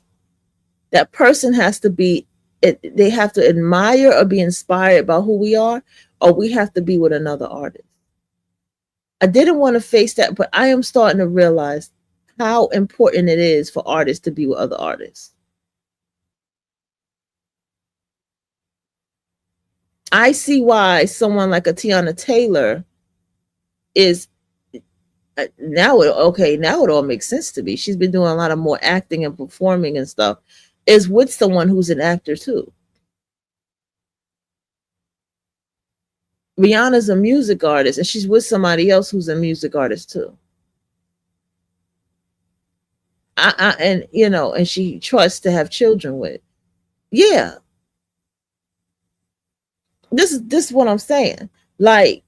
That person has to be, they have to admire or be inspired by who we are, or we have to be with another artist. I didn't want to face that, but I am starting to realize how important it is for artists to be with other artists. I see why someone like a Tiana Taylor is now it all makes sense to me. She's been doing a lot of more acting and performing and stuff, is with someone who's an actor too. Rihanna's a music artist and she's with somebody else who's a music artist too. and and she trusts to have children with. Yeah, this is what I'm saying. Like,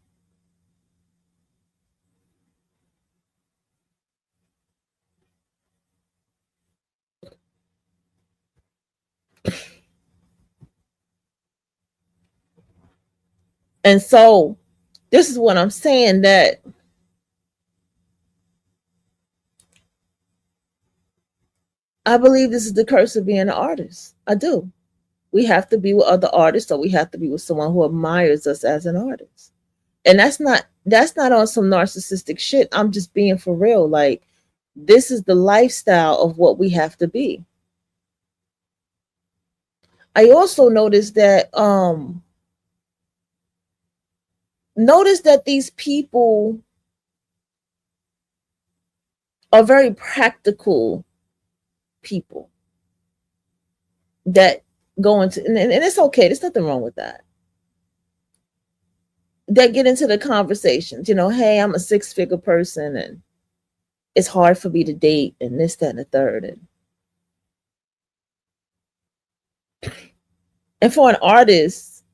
and so this is what I'm saying, that I believe this is the curse of being an artist. I do. We have to be with other artists, or we have to be with someone who admires us as an artist. And that's not on some narcissistic shit. I'm just being for real. Like, this is the lifestyle of what we have to be. I also noticed that these people are very practical people that go into, and it's okay, there's nothing wrong with that, that get into the conversations, hey, I'm a six-figure person, and it's hard for me to date, and this, that, and the third. And for an artist,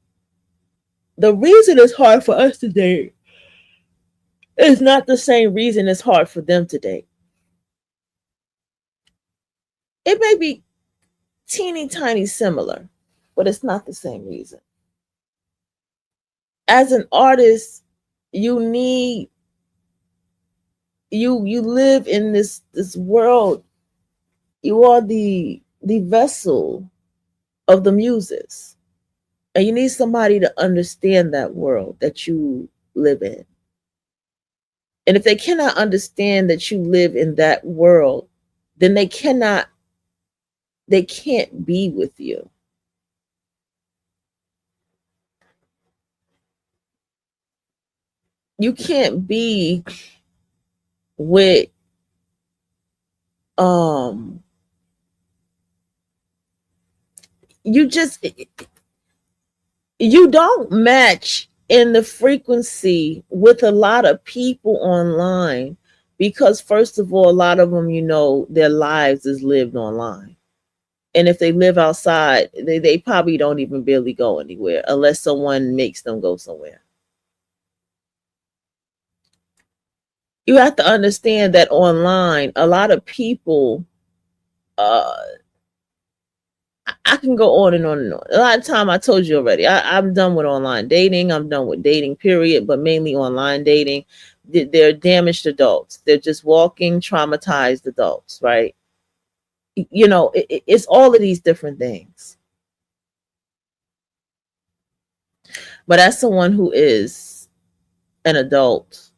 the reason it's hard for us to date is not the same reason it's hard for them to date. It may be teeny tiny similar, but it's not the same reason. As an artist, you need you live in this world. You are the vessel of the muses, and you need somebody to understand that world that you live in. And if they cannot understand that you live in that world, then they can't be with you. You can't be with um you just you don't match in the frequency with a lot of people online, because first of all, a lot of them, their lives is lived online. And if they live outside, they probably don't even barely go anywhere unless someone makes them go somewhere. You have to understand that online, a lot of people, uh, I can go on and on and on. A lot of time, I told you already, I'm done with online dating. I'm done with dating, period, but mainly online dating. They're damaged adults. They're just walking traumatized adults, right? It's all of these different things. But as someone who is an adult,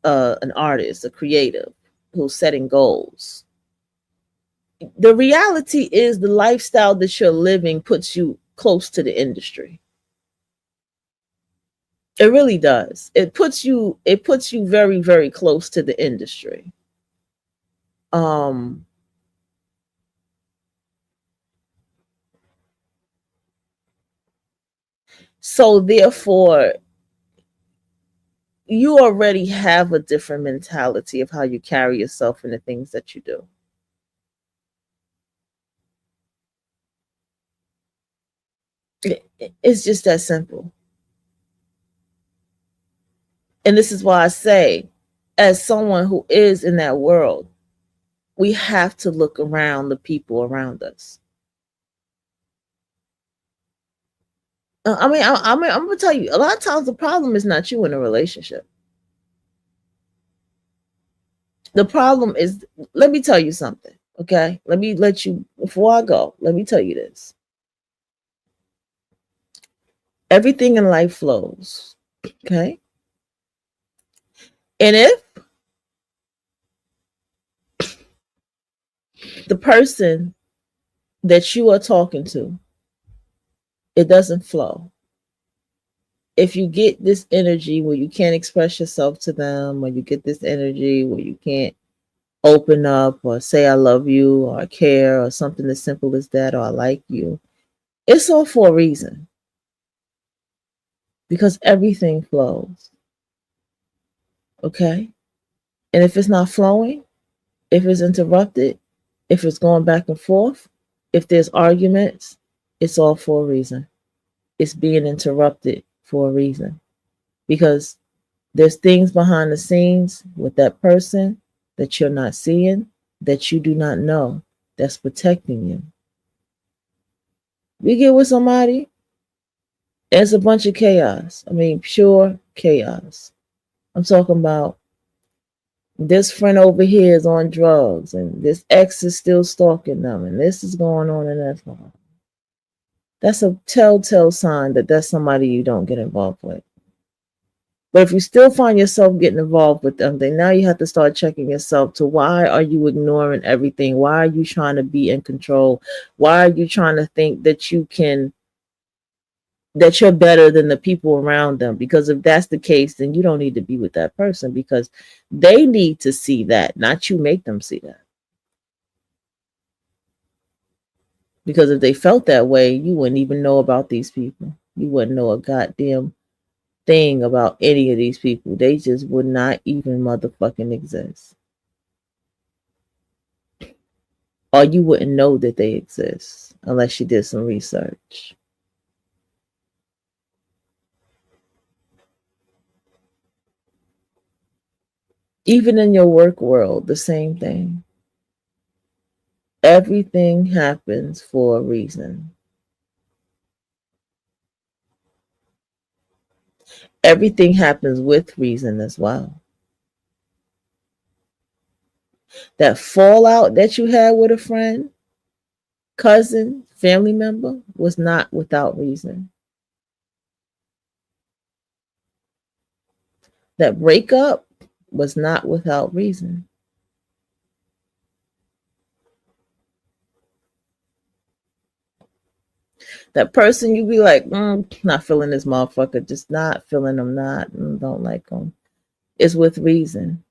an artist, a creative, who's setting goals, the reality is the lifestyle that you're living puts you close to the industry. It really does. It puts you very, very close to the industry. Um so therefore, you already have a different mentality of how you carry yourself and the things that you do. It's just that simple. And this is why I say, as someone who is in that world, we have to look around the people around us. I'm gonna tell you, a lot of times the problem is not you in a relationship. The problem is, let me tell you something, okay? Before I go, let me tell you this. Everything in life flows, okay? And if the person that you are talking to, it doesn't flow, if you get this energy where you can't express yourself to them, or you get this energy where you can't open up or say I love you or I care or something as simple as that, or I like you, it's all for a reason, because everything flows, okay? And if it's not flowing, if it's interrupted, If it's going back and forth, if there's arguments, it's all for a reason. It's being interrupted for a reason. Because there's things behind the scenes with that person that you're not seeing, that you do not know, that's protecting you. We get with somebody, it's a bunch of chaos. I mean, pure chaos. I'm talking about this friend over here is on drugs, and this ex is still stalking them, and this is going on, and that's going on. That's a telltale sign that that's somebody you don't get involved with. But if you still find yourself getting involved with them, then now you have to start checking yourself to why are you ignoring everything? Why are you trying to be in control? Why are you trying to think that that you're better than the people around them? Because if that's the case, then you don't need to be with that person because they need to see that, not you make them see that. Because if they felt that way, you wouldn't even know about these people. You wouldn't know a goddamn thing about any of these people. They just would not even motherfucking exist. Or you wouldn't know that they exist unless you did some research. Even in your work world, the same thing. Everything happens for a reason. Everything happens with reason as well. That fallout that you had with a friend, cousin, family member was not without reason. That breakup was not without reason. That person you be like, not feeling this motherfucker, just not feeling them, don't like them. It's with reason.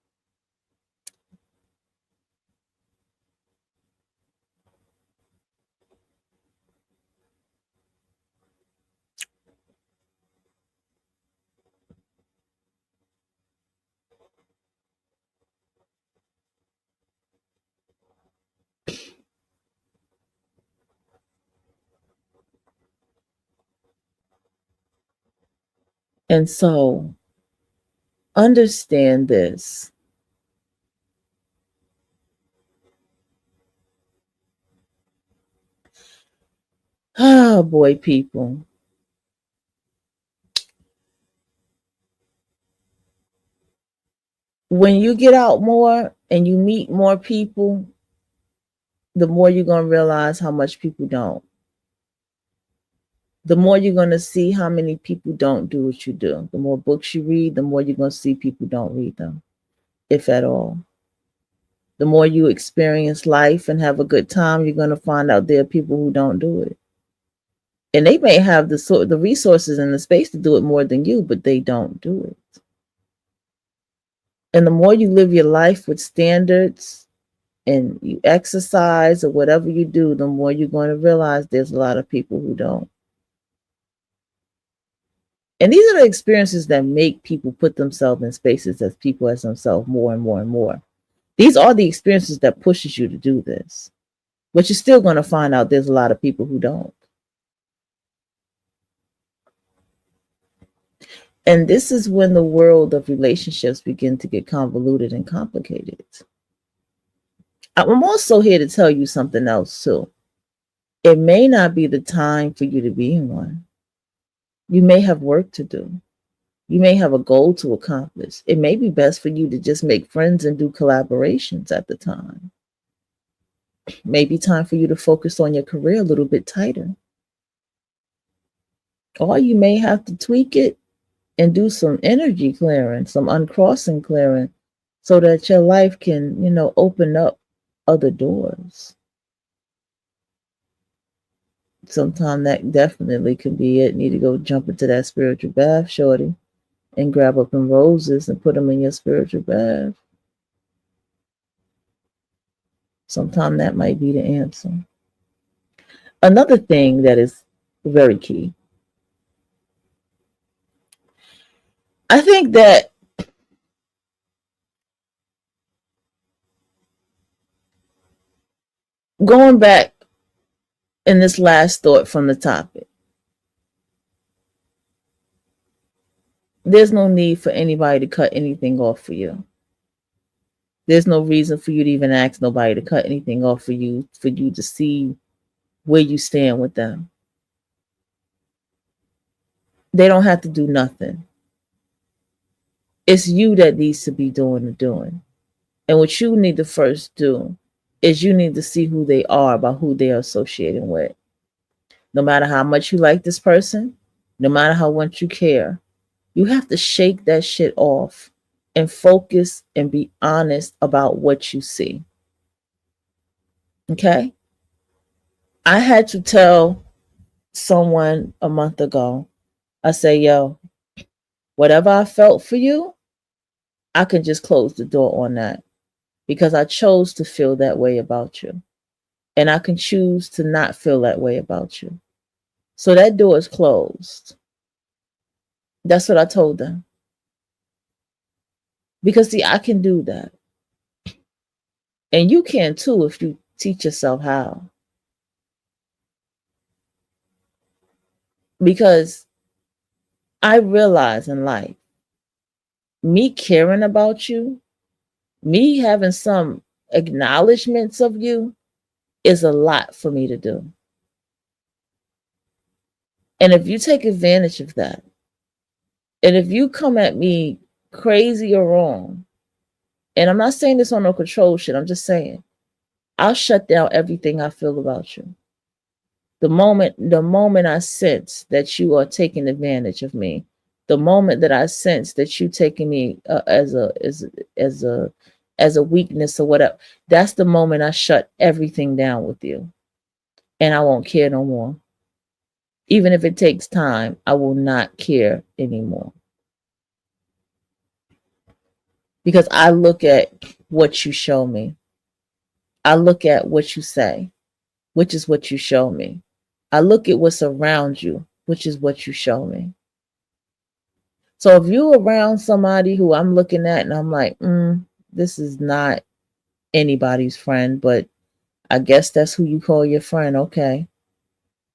And so understand this. Oh boy, people. When you get out more and you meet more people, the more you're going to realize how much people don't. The more you're going to see how many people don't do what you do. The more books you read, the more you're going to see people don't read them, if at all. The more you experience life and have a good time, you're going to find out there are people who don't do it. And they may have the resources and the space to do it more than you, but they don't do it. And the more you live your life with standards and you exercise or whatever you do, the more you're going to realize there's a lot of people who don't. And these are the experiences that make people put themselves in spaces as people as themselves more and more and more. These are the experiences that pushes you to do this. But you're still going to find out there's a lot of people who don't. And this is when the world of relationships begin to get convoluted and complicated. I'm also here to tell you something else too. It may not be the time for you to be in one. You may have work to do. You may have a goal to accomplish. It may be best for you to just make friends and do collaborations at the time. Maybe time for you to focus on your career a little bit tighter. Or you may have to tweak it and do some energy clearing, some uncrossing clearing, so that your life can, open up other doors. Sometimes that definitely can be it. Need to go jump into that spiritual bath, shorty, and grab up some roses and put them in your spiritual bath. Sometimes that might be the answer. Another thing that is very key. I think that Going back in this last thought from the topic, there's no need for anybody to cut anything off for you. There's no reason for you to even ask nobody to cut anything off for you to see where you stand with them. They don't have to do nothing. It's you that needs to be doing the doing. And what you need to first do is you need to see who they are by who they are associating with. No matter how much you like this person, no matter how much you care, you have to shake that shit off and focus and be honest about what you see. Okay? I had to tell someone a month ago, I say, yo, whatever I felt for you, I can just close the door on that because I chose to feel that way about you. And I can choose to not feel that way about you. So that door is closed. That's what I told them. Because see, I can do that. And you can too if you teach yourself how. Because I realize in life, me caring about you, me having some acknowledgments of you is a lot for me to do. And if you take advantage of that, and if you come at me crazy or wrong, and I'm not saying this on no control shit, I'm just saying, I'll shut down everything I feel about you. The moment I sense that you are taking advantage of me, the moment that I sense that you taking me as a weakness or whatever, that's the moment I shut everything down with you, and I won't care no more. Even if it takes time, I will not care anymore. Because I look at what you show me. I look at what you say, which is what you show me. I look at what's around you, which is what you show me. So if you're around somebody who I'm looking at and I'm like, this is not anybody's friend, but I guess that's who you call your friend, okay,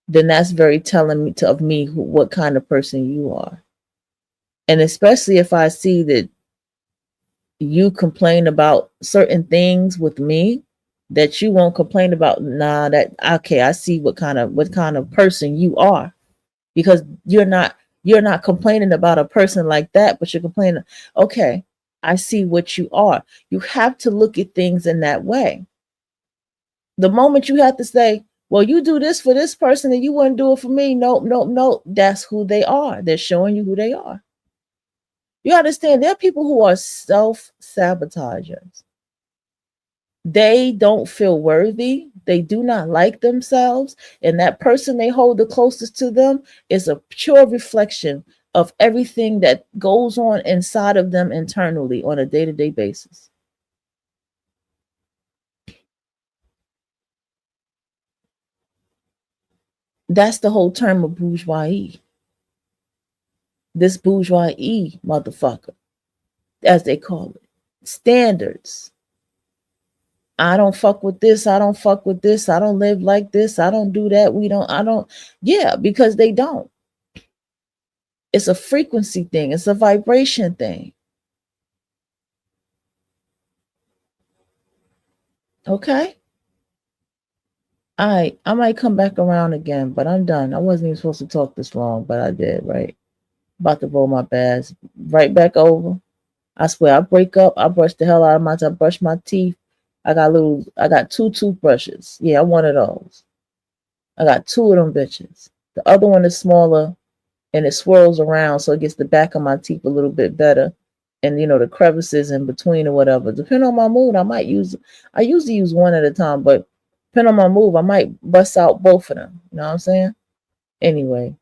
then that's very telling me of me what kind of person you are. And especially if I see that you complain about certain things with me that you won't complain about, okay, I see what kind of person you are, because you're not complaining about a person like that, but you're complaining, okay, I see what you are. You have to look at things in that way. The moment you have to say, well, you do this for this person and you wouldn't do it for me. Nope. That's who they are. They're showing you who they are. You understand, there are people who are self-sabotagers. They don't feel worthy. They do not like themselves. And that person they hold the closest to them is a pure reflection of everything that goes on inside of them internally on a day-to-day basis. That's the whole term of bourgeoisie. This bourgeoisie motherfucker, as they call it. Standards. I don't fuck with this. I don't fuck with this. I don't live like this. I don't do that. Yeah, because they don't. It's a frequency thing. It's a vibration thing. Okay? I might come back around again, but I'm done. I wasn't even supposed to talk this long, but I did, right? About to roll my bags right back over. I swear, I break up. I brush the hell out of my teeth. I brush my teeth. I got 2 toothbrushes. Yeah, I'm one of those. I got 2 of them bitches. The other one is smaller and it swirls around so it gets the back of my teeth a little bit better. And the crevices in between or whatever. Depending on my mood, I usually use one at a time, but depending on my mood, I might bust out both of them. You know what I'm saying? Anyway,